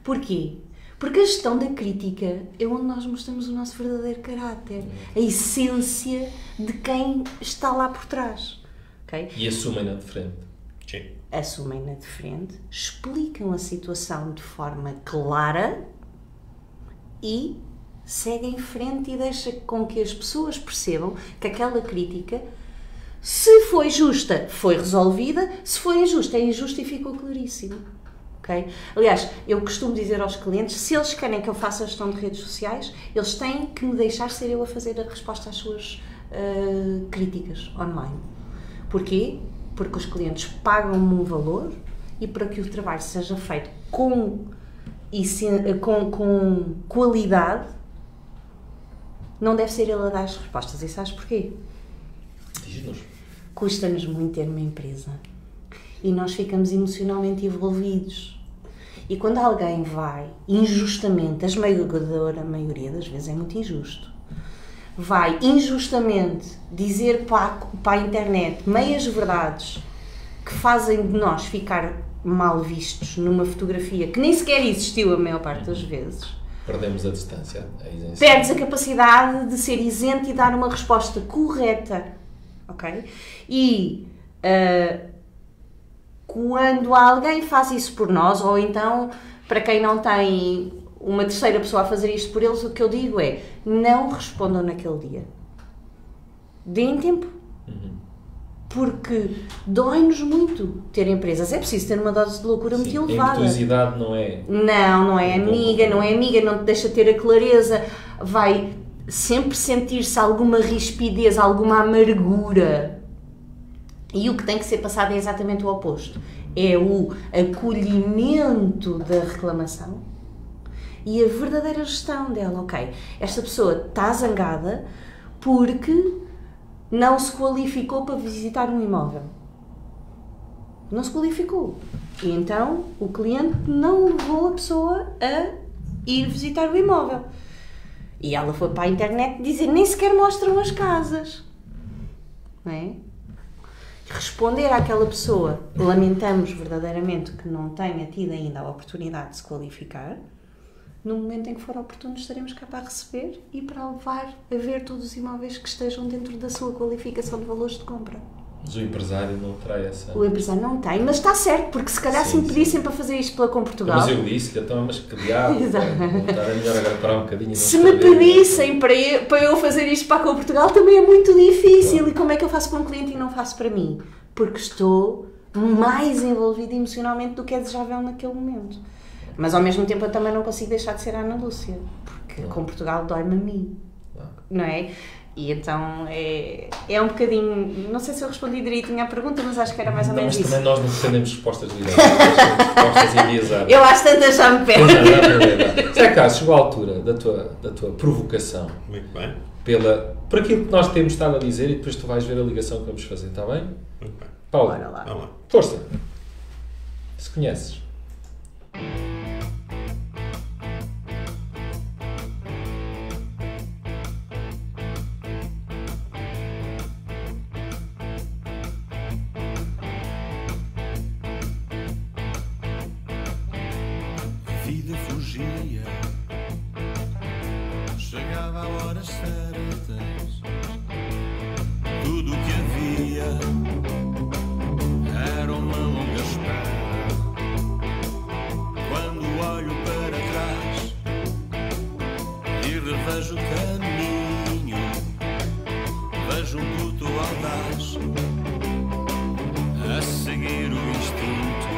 Porquê? Porque a gestão da crítica é onde nós mostramos o nosso verdadeiro caráter, a essência de quem está lá por trás. Okay? E assumem-na de frente. Sim. Assumem-na de frente, explicam a situação de forma clara e seguem em frente e deixam com que as pessoas percebam que aquela crítica, se foi justa, foi resolvida, se foi injusta, é injusta e ficou claríssimo. Okay? Aliás, eu costumo dizer aos clientes, se eles querem que eu faça a gestão de redes sociais, eles têm que me deixar ser eu a fazer a resposta às suas críticas online. Porquê? Porque os clientes pagam-me um valor e para que o trabalho seja feito com qualidade, não deve ser ele a dar as respostas. E sabes porquê? Diz-nos. Custa-nos muito ter uma empresa e nós ficamos emocionalmente envolvidos. E quando alguém vai injustamente, a esmagadora maioria das vezes é muito injusto, vai injustamente dizer para a internet meias verdades que fazem de nós ficar mal vistos numa fotografia que nem sequer existiu a maior parte das vezes, Perdemos a distância, a isenção. perdes a capacidade de ser isento e dar uma resposta correta, ok? E quando alguém faz isso por nós, ou então para quem não tem uma terceira pessoa a fazer isto por eles, o que eu digo é, não respondam naquele dia. Deem tempo. porque dói-nos muito ter empresas. É preciso ter uma dose de loucura muito Sim, a elevada. impetuosidade não é... Não é amiga, não te deixa ter a clareza, vai sempre sentir-se alguma rispidez, alguma amargura. E o que tem que ser passado é exatamente o oposto. É o acolhimento da reclamação e a verdadeira gestão dela. Ok, esta pessoa está zangada porque não se qualificou para visitar um imóvel. Não se qualificou. E então o cliente não levou a pessoa a ir visitar o imóvel. E ela foi para a internet dizer nem sequer mostram as casas. Não é? Responder àquela pessoa, lamentamos verdadeiramente que não tenha tido ainda a oportunidade de se qualificar. No momento em que for oportuno, estaremos cá para receber e para levar a ver todos os imóveis que estejam dentro da sua qualificação de valores de compra. Mas o empresário não terá essa... O empresário não tem, mas está certo, porque se calhar se me pedissem para fazer isto pela Comportugal... Mas eu disse-lhe, então, mas que diabo, é melhor agora parar um bocadinho... Se me pedissem para eu fazer isto para a Comportugal, também é muito difícil. E como é que eu faço para um cliente e não faço para mim? Porque estou mais envolvida emocionalmente do que é desejável naquele momento. Mas ao mesmo tempo eu também não consigo deixar de ser a Ana Lúcia, porque com Portugal dói-me a mim, não é? E então é um bocadinho, não sei se eu respondi direitinho à pergunta, mas acho que era mais ou menos isso. Mas também nós não pretendemos respostas diretas, respostas enviesadas. Eu às tantas já me pego. Zé Carlos, chegou a altura da tua provocação. Muito bem. Por aquilo que nós temos estado a dizer e depois tu vais ver a ligação que vamos fazer, está bem? Muito bem. Paulo, Bora lá. Vamos lá. força. Se conheces. A vida fugia, chegava a horas certas. Tudo o que havia era uma longa espera. Quando olho para trás e revejo o caminho, vejo um puto audaz a seguir o instinto.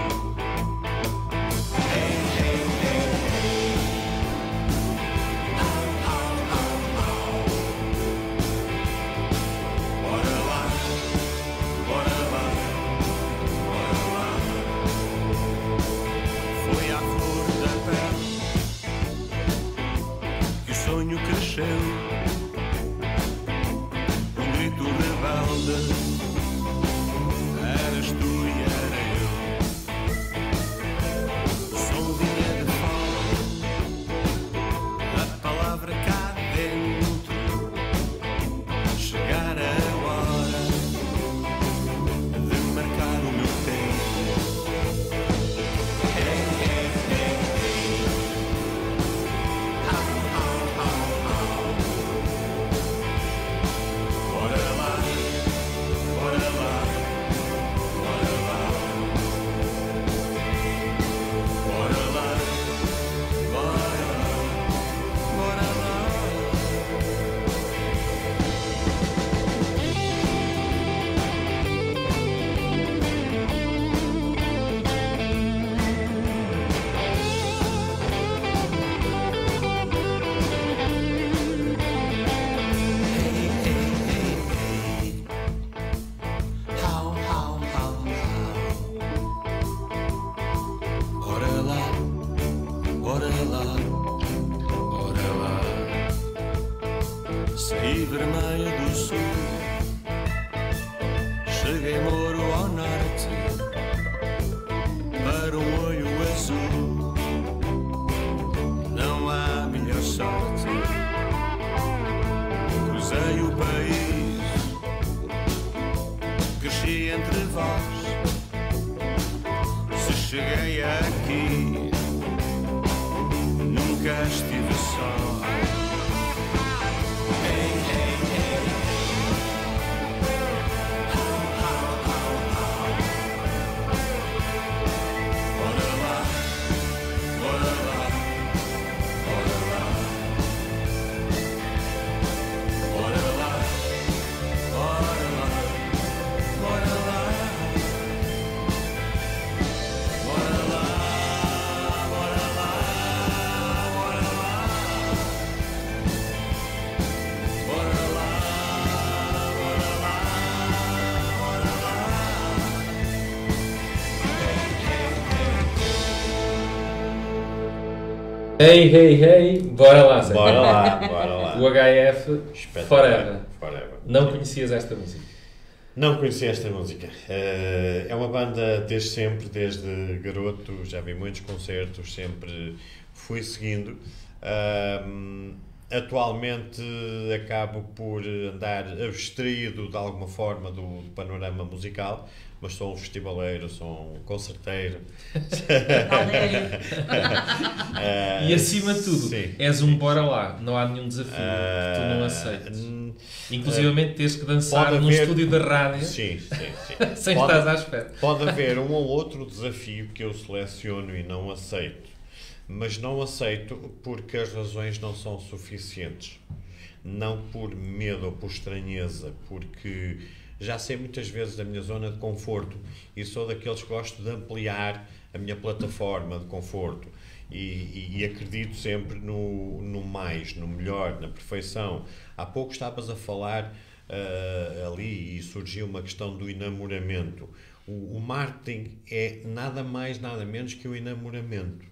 Cresceu um grito rebelde. Eras tu e era eu. O som vinha de fora, a palavra cá dentro. Chegar a hora de marcar o meu tempo. Saí vermelha do sul, cheguei Moro ao norte, para um olho azul. Não há melhor sorte. Cruzei o país, cresci entre vós. Se cheguei aqui, nunca estive só. Bora lá, Hey, bora lá, Zé. Bora lá. O HF Espetacular. Forever. Não conhecias esta música? Não conhecia esta música. É uma banda desde sempre, desde garoto, já vi muitos concertos, sempre fui seguindo. Atualmente acabo por andar abstraído de alguma forma do panorama musical, mas sou um festivaleiro, sou um concerteiro. E acima de tudo, sim. és um bora lá, não há nenhum desafio que tu não aceites. Inclusivamente teres que dançar pode num haver- estúdio de rádio Sim. sem Pode- estás à espera. Pode haver um ou outro desafio que eu seleciono e não aceito, mas não aceito porque as razões não são suficientes. Não por medo ou por estranheza, porque já sei muitas vezes da minha zona de conforto e sou daqueles que gosto de ampliar a minha plataforma de conforto e acredito sempre no mais, no melhor, na perfeição. Há pouco estavas a falar ali e surgiu uma questão do enamoramento. O marketing é nada mais, nada menos que o enamoramento.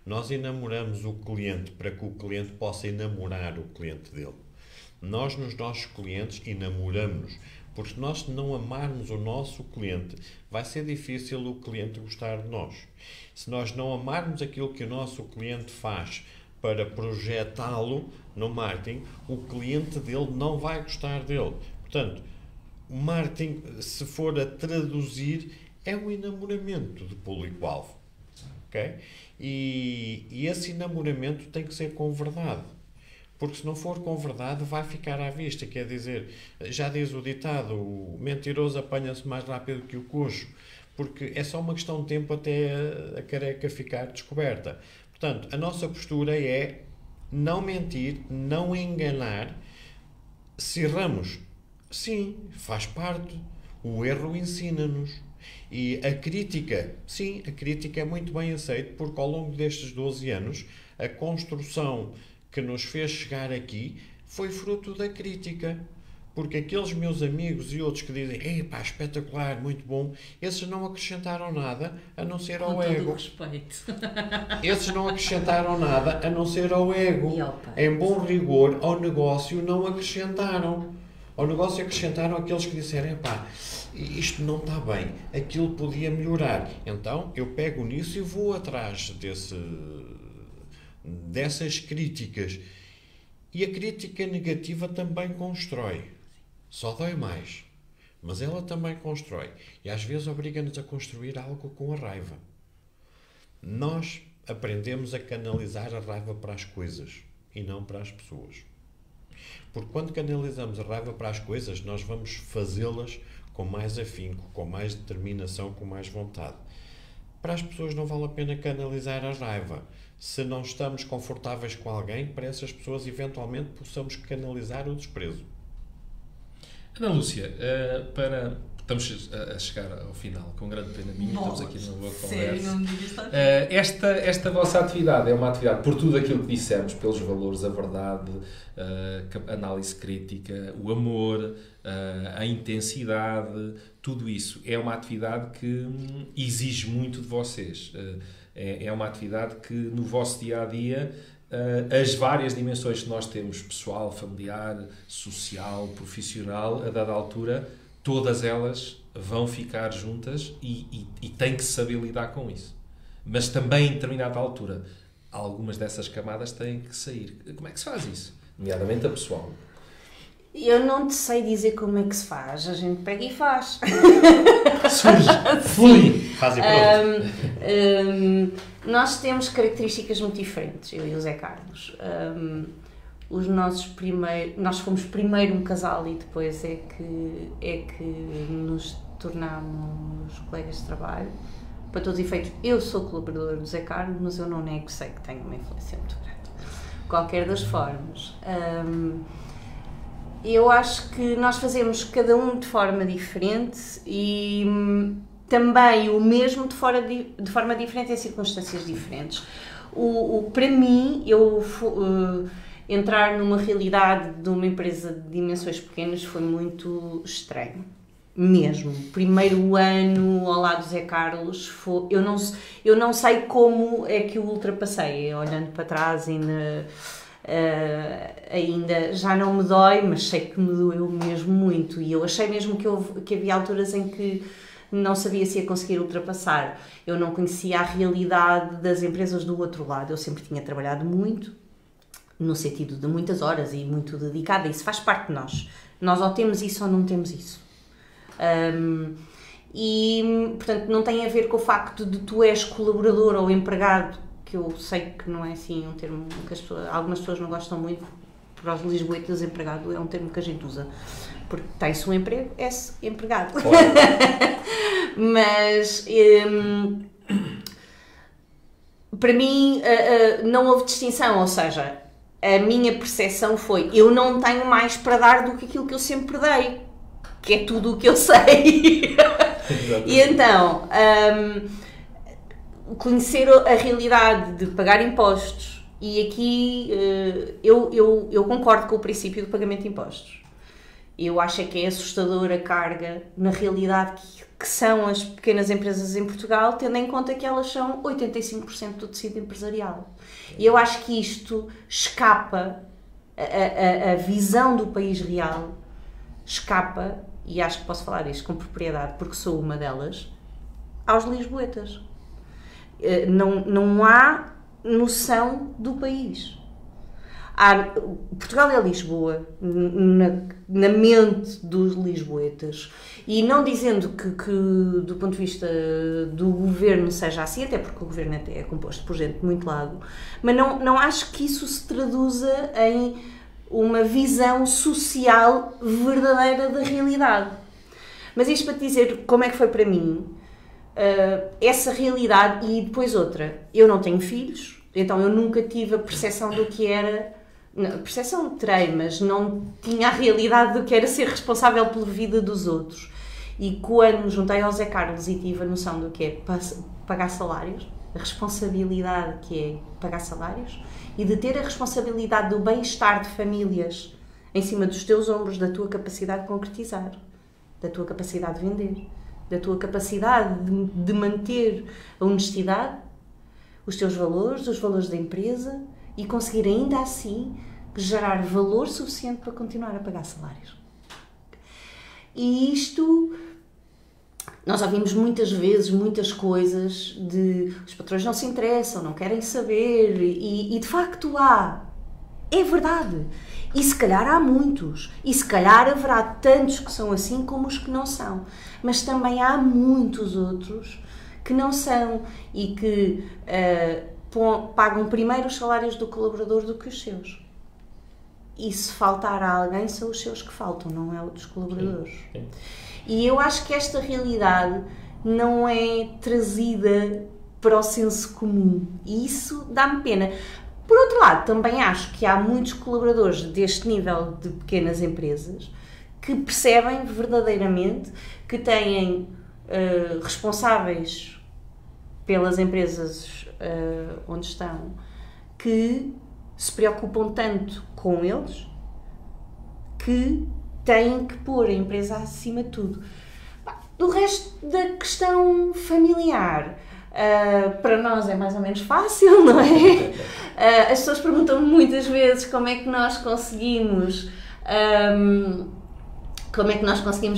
Nós enamoramos o cliente para que o cliente possa enamorar o cliente dele. Nós, nos nossos clientes, enamoramos-nos. Porque nós, se não amarmos o nosso cliente, vai ser difícil o cliente gostar de nós. Se nós não amarmos aquilo que o nosso cliente faz para projetá-lo no marketing, o cliente dele não vai gostar dele. Portanto, o marketing, se for a traduzir, é um enamoramento do público-alvo. Okay? E esse enamoramento tem que ser com verdade. Porque se não for com verdade, vai ficar à vista. Quer dizer, já diz o ditado, o mentiroso apanha-se mais rápido que o coxo. Porque é só uma questão de tempo até a careca ficar descoberta. Portanto, a nossa postura é não mentir, não enganar. Se erramos, sim, faz parte. O erro ensina-nos. E a crítica, sim, a crítica é muito bem aceita, porque ao longo destes 12 anos, a construção que nos fez chegar aqui foi fruto da crítica. Porque aqueles meus amigos e outros que dizem "Epá, espetacular, muito bom", esses não acrescentaram nada a não ser ao Com todo o ego. respeito. Esses não acrescentaram nada a não ser ao ego. E ao peito. Em bom rigor, ao negócio não acrescentaram. Ao negócio acrescentaram aqueles que disseram "Epá, isto não está bem, aquilo podia melhorar". Então eu pego nisso e vou atrás dessas críticas. E a crítica negativa também constrói. Só dói mais. Mas ela também constrói. E às vezes obriga-nos a construir algo com a raiva. Nós aprendemos a canalizar a raiva para as coisas e não para as pessoas. Porque quando canalizamos a raiva para as coisas, nós vamos fazê-las com mais afinco, com mais determinação, com mais vontade. Para as pessoas não vale a pena canalizar a raiva. Se não estamos confortáveis com alguém, para essas pessoas eventualmente possamos canalizar o desprezo. Ana Lúcia, estamos a chegar ao final, com grande pena minha, estamos aqui numa boa conversa. Não me digas tanto. Esta vossa atividade é uma atividade, por tudo aquilo que dissemos, pelos valores, a verdade, a análise crítica, o amor, a intensidade, tudo isso é uma atividade que exige muito de vocês. É uma atividade que no vosso dia-a-dia, as várias dimensões que nós temos, pessoal, familiar, social, profissional, a dada altura, todas elas vão ficar juntas e tem que saber lidar com isso. Mas também, em determinada altura, algumas dessas camadas têm que sair. Como é que se faz isso? Nomeadamente a pessoal. Eu não te sei dizer como é que se faz. A gente pega e faz. Surge, flui. Faz e pronto. Nós temos características muito diferentes, eu e o Zé Carlos. Nós fomos primeiro um casal e depois é que nos tornámos colegas de trabalho. Para todos os efeitos, eu sou colaboradora do Zé Carlos, mas eu não nego, sei que tenho uma influência muito grande. Qualquer das formas. Eu acho que nós fazemos cada um de forma diferente e também o mesmo de forma diferente em circunstâncias diferentes. Para mim, entrar numa realidade de uma empresa de dimensões pequenas foi muito estranho. mesmo. Primeiro ano ao lado do Zé Carlos, eu não sei como é que o ultrapassei, olhando para trás ainda já não me dói, mas sei que me doeu mesmo muito, e eu achei mesmo que havia alturas em que não sabia se ia conseguir ultrapassar. Eu não conhecia a realidade das empresas do outro lado, eu sempre tinha trabalhado muito, no sentido de muitas horas e muito dedicada, isso faz parte de nós. Nós ou temos isso ou não temos isso. E, portanto, não tem a ver com o facto de tu és colaborador ou empregado, que eu sei que não é assim um termo que algumas pessoas não gostam muito. Para os lisboetas, empregado é um termo que a gente usa, porque tem-se um emprego, é-se empregado. Mas para mim não houve distinção, ou seja, a minha percepção foi: eu não tenho mais para dar do que aquilo que eu sempre dei, que é tudo o que eu sei. E então, conhecer a realidade de pagar impostos, e aqui eu concordo com o princípio do pagamento de impostos. Eu acho que é assustadora a carga, na realidade, que são as pequenas empresas em Portugal, tendo em conta que elas são 85% do tecido empresarial. E eu acho que isto escapa, a visão do país real escapa, e acho que posso falar isto com propriedade, porque sou uma delas, aos lisboetas. Não há noção do país. Portugal é Lisboa, na mente dos lisboetas, e não dizendo que do ponto de vista do governo seja assim, até porque o governo até é composto por gente de muito lado, mas não acho que isso se traduza em uma visão social verdadeira da realidade. Mas isto para te dizer como é que foi para mim, essa realidade. E depois outra, eu não tenho filhos, então eu nunca tive a percepção do que era, a percepção terei, mas não tinha a realidade do que era ser responsável pela vida dos outros. E quando me juntei ao Zé Carlos e tive a noção do que é pagar salários, a responsabilidade que é pagar salários, e de ter a responsabilidade do bem-estar de famílias em cima dos teus ombros, da tua capacidade de concretizar, da tua capacidade de vender, da tua capacidade de manter a honestidade, os teus valores, os valores da empresa, e conseguir ainda assim gerar valor suficiente para continuar a pagar salários. E isto, nós ouvimos muitas vezes muitas coisas de os patrões não se interessam, não querem saber, e de facto é verdade. E se calhar há muitos, e se calhar haverá tantos que são assim como os que não são, mas também há muitos outros que não são e que pagam primeiro os salários do colaborador do que os seus. E se faltar a alguém, são os seus que faltam, não é o dos colaboradores. Sim. E eu acho que esta realidade não é trazida para o senso comum, e isso dá-me pena. Por outro lado, também acho que há muitos colaboradores deste nível de pequenas empresas que percebem verdadeiramente que têm responsáveis pelas empresas onde estão, que se preocupam tanto com eles que têm que pôr a empresa acima de tudo. Do resto da questão familiar, para nós é mais ou menos fácil, não é? As pessoas perguntam-me muitas vezes como é que nós conseguimos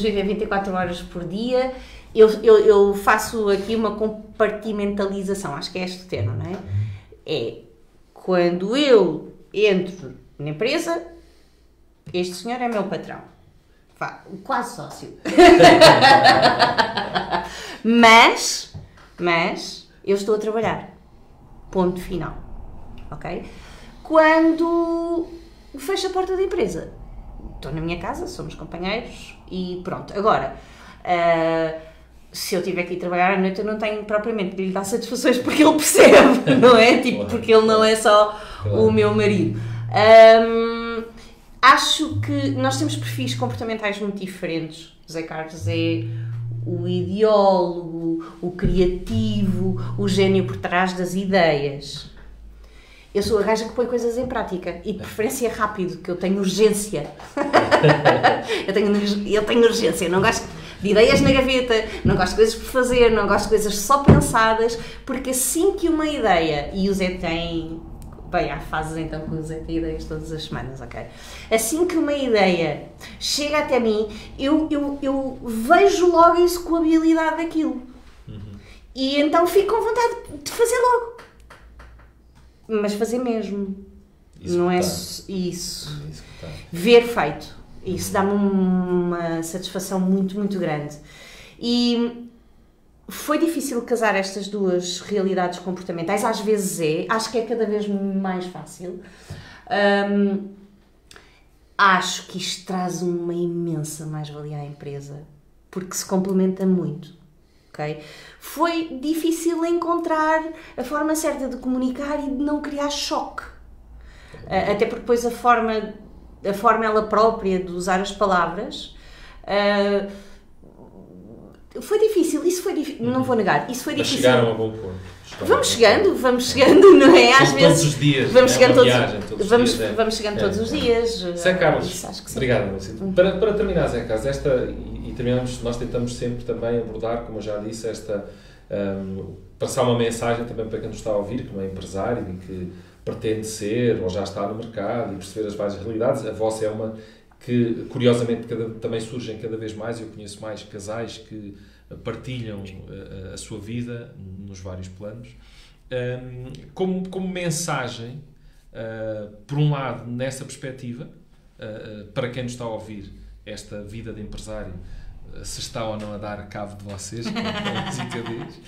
viver 24 horas por dia. Eu faço aqui uma compartimentalização, acho que é este o termo, não é? É quando eu entro na empresa, este senhor é meu patrão, quase sócio. mas eu estou a trabalhar, ponto final, ok? Quando fecho a porta da empresa, estou na minha casa, somos companheiros e pronto. Agora, se eu tiver que ir trabalhar à noite, eu não tenho propriamente de lhe dar satisfações porque ele percebe, não é? Tipo, porque ele não é só o meu marido. Acho que nós temos perfis comportamentais muito diferentes. O Zé Carlos é o ideólogo, o criativo, o gênio por trás das ideias. Eu sou a gaja que põe coisas em prática e de preferência rápido, que eu tenho urgência. eu tenho urgência, não gosto de ideias na gaveta, não gosto de coisas por fazer, não gosto de coisas só pensadas, porque assim que uma ideia, e o Zé tem... Bem, há fases então que o Zé tem ideias todas as semanas, ok? Assim que uma ideia chega até mim, eu vejo logo a execuabilidade daquilo. E então fico com vontade de fazer logo. Mas fazer mesmo. Não é isso. Ver feito. Isso dá-me uma satisfação muito, muito grande. E foi difícil casar estas duas realidades comportamentais. Às vezes acho que é cada vez mais fácil. Acho que isto traz uma imensa mais-valia à empresa, porque se complementa muito. Okay? Foi difícil encontrar a forma certa de comunicar e de não criar choque. Até porque depois a forma ela própria de usar as palavras foi difícil, isso foi difícil, não vou negar, isso foi difícil. Mas chegaram a bom ponto. Vamos chegando, não é? Às vezes todos os dias. Vamos chegando vamos chegando todos os dias. Zé Carlos, Isso, acho que sim. obrigado, Lúcia. Para terminar, Zé Carlos, e terminamos, nós tentamos sempre também abordar, como eu já disse, passar uma mensagem também para quem nos está a ouvir, que não é empresário e que pretende ser ou já está no mercado e perceber as várias realidades. A vossa é uma que, curiosamente, também surgem cada vez mais. Eu conheço mais casais que partilham a sua vida nos vários planos. Como mensagem, por um lado, nessa perspectiva, para quem nos está a ouvir, esta vida de empresário, se está ou não a dar cabo de vocês, como a música diz.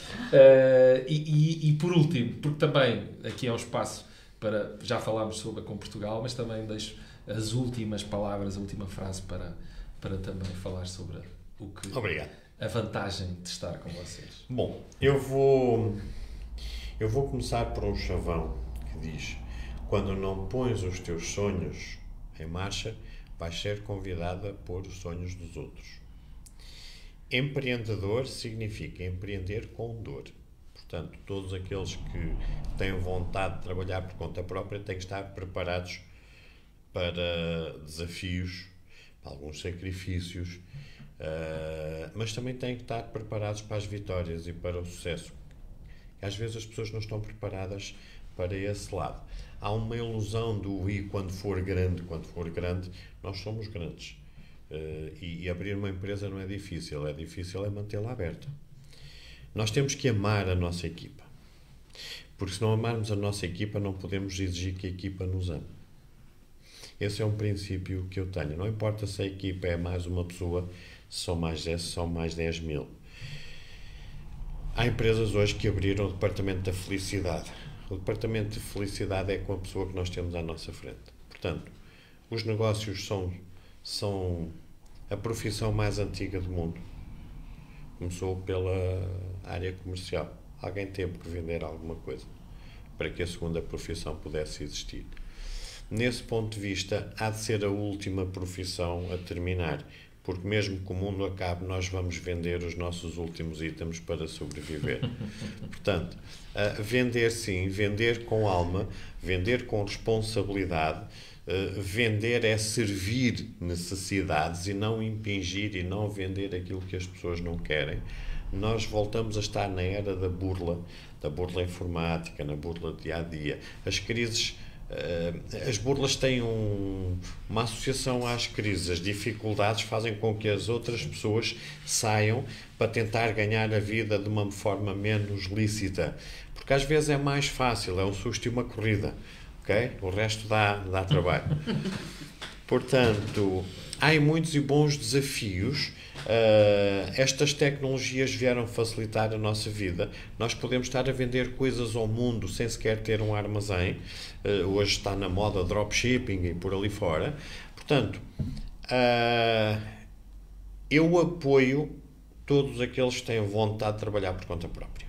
E por último, porque também aqui é um espaço para, já falámos sobre com Portugal, mas também deixo as últimas palavras, a última frase para também falar sobre o que... Obrigado. A vantagem de estar com vocês. Bom, eu vou começar por um chavão que diz: quando não pões os teus sonhos em marcha, vais ser convidado a pôr os sonhos dos outros. Empreendedor significa empreender com dor. Portanto, todos aqueles que têm vontade de trabalhar por conta própria têm que estar preparados para desafios, para alguns sacrifícios, mas também têm que estar preparados para as vitórias e para o sucesso. Às vezes as pessoas não estão preparadas para esse lado. Há uma ilusão do "e quando for grande", nós somos grandes. E abrir uma empresa não é difícil é mantê-la aberta. Nós temos que amar a nossa equipa, porque se não amarmos a nossa equipa não podemos exigir que a equipa nos ame. Esse é um princípio que eu tenho. Não importa se a equipa é mais uma pessoa, se são mais 10, se são mais 10 mil. Há empresas hoje que abriram o departamento da felicidade. O departamento de felicidade é com a pessoa que nós temos à nossa frente. Portanto, os negócios são a profissão mais antiga do mundo. Começou pela área comercial. Alguém teve que vender alguma coisa para que a segunda profissão pudesse existir. Nesse ponto de vista, há de ser a última profissão a terminar, porque mesmo que o mundo acabe, nós vamos vender os nossos últimos itens para sobreviver. Portanto, vender sim, vender com alma, vender com responsabilidade, vender é servir necessidades e não impingir e não vender aquilo que as pessoas não querem. Nós voltamos a estar na era da burla informática, na burla dia-a-dia. As crises... as burlas têm uma associação às crises. As dificuldades fazem com que as outras pessoas saiam para tentar ganhar a vida de uma forma menos lícita, porque às vezes é mais fácil, é um susto e uma corrida, ok? O resto dá trabalho. Portanto, há muitos e bons desafios. Estas tecnologias vieram facilitar a nossa vida. Nós podemos estar a vender coisas ao mundo sem sequer ter um armazém. Hoje está na moda dropshipping e por ali fora. Portanto, eu apoio todos aqueles que têm vontade de trabalhar por conta própria.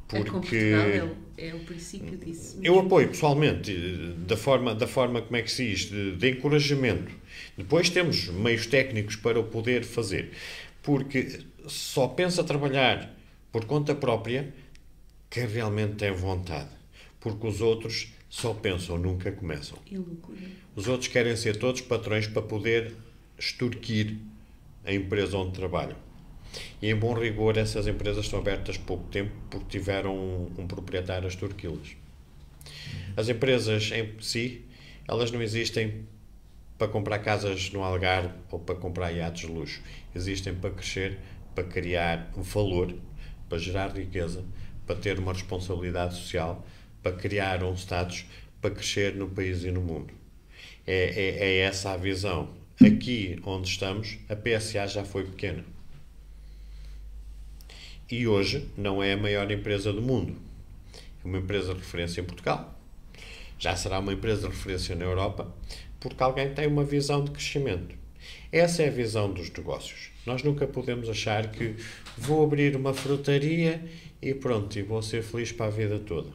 Porque com Portugal é o princípio disso. Eu apoio pessoalmente, da forma como é que se diz, de encorajamento. Depois temos meios técnicos para o poder fazer, porque só pensa trabalhar por conta própria quem realmente tem vontade, porque os outros só pensam, nunca começam. É loucura. Os outros querem ser todos patrões para poder extorquir a empresa onde trabalham. E, em bom rigor, essas empresas estão abertas pouco tempo porque tiveram um proprietário às turquilas. As empresas em si, elas não existem para comprar casas no Algarve ou para comprar iates de luxo. Existem para crescer, para criar valor, para gerar riqueza, para ter uma responsabilidade social, para criar um status, para crescer no país e no mundo. É essa a visão. Aqui onde estamos, a PSA já foi pequena. E hoje não é a maior empresa do mundo. É uma empresa de referência em Portugal. Já será uma empresa de referência na Europa, porque alguém tem uma visão de crescimento. Essa é a visão dos negócios. Nós nunca podemos achar que vou abrir uma frutaria e pronto, e vou ser feliz para a vida toda.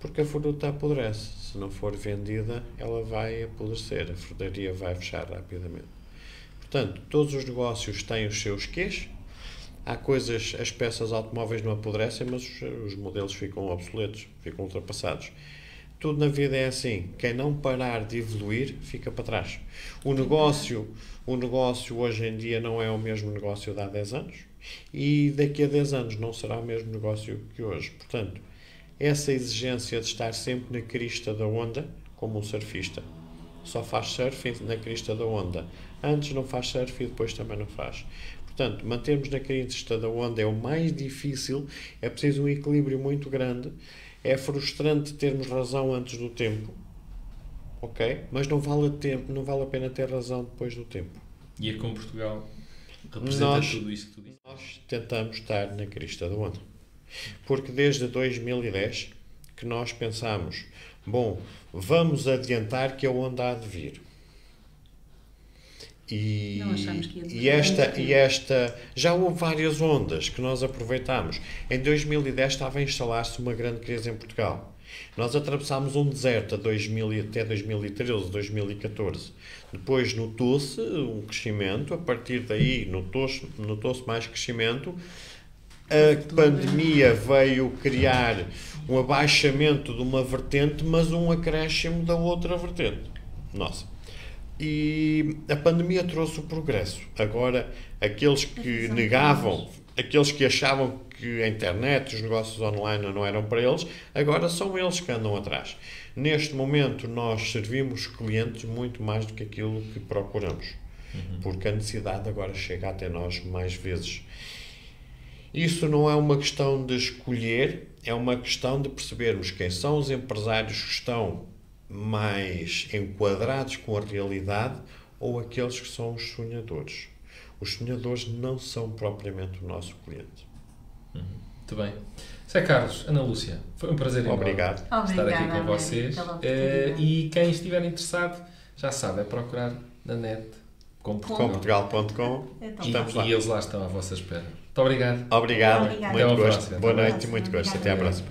Porque a fruta apodrece. Se não for vendida, ela vai apodrecer. A frutaria vai fechar rapidamente. Portanto, todos os negócios têm os seus quês. Há coisas, as peças automóveis não apodrecem, mas os modelos ficam obsoletos, ficam ultrapassados. Tudo na vida é assim. Quem não parar de evoluir, fica para trás. O negócio hoje em dia não é o mesmo negócio de há 10 anos e daqui a 10 anos não será o mesmo negócio que hoje. Portanto, essa exigência de estar sempre na crista da onda, como um surfista, só faz surf na crista da onda. Antes não faz surf e depois também não faz. Portanto, mantermos na crista da onda é o mais difícil, é preciso um equilíbrio muito grande, é frustrante termos razão antes do tempo, ok? Mas não vale a pena ter razão depois do tempo. E é como Portugal representa tudo isso que tu disse. Nós tentamos estar na crista da onda. Porque desde 2010 que nós pensamos, bom, vamos adiantar que a onda há de vir. E esta já houve várias ondas que nós aproveitámos. Em 2010 estava a instalar-se uma grande crise em Portugal. Nós atravessámos um deserto até 2013, 2014. Depois notou-se um crescimento, a partir daí notou-se mais crescimento. A pandemia veio criar um abaixamento de uma vertente, mas um acréscimo da outra vertente. Nossa. E a pandemia trouxe o progresso. Agora, aqueles que negavam, aqueles que achavam que a internet, os negócios online não eram para eles, agora são eles que andam atrás. Neste momento, nós servimos clientes muito mais do que aquilo que procuramos. Porque a necessidade agora chega até nós mais vezes. Isso não é uma questão de escolher, é uma questão de percebermos quem são os empresários que estão mais enquadrados com a realidade ou aqueles que são os sonhadores. Os sonhadores não são propriamente o nosso cliente. Muito bem. Zé Carlos, Ana Lúcia, foi um prazer Obrigado. estar aqui com vocês. E quem estiver interessado, já sabe, é procurar na net comportugal.com. Estamos lá. E eles lá estão à vossa espera. Muito obrigado. Obrigado. Obrigado. Muito Até à gosto. próxima. Boa Até à noite e próxima. muito gosto. Até à próxima.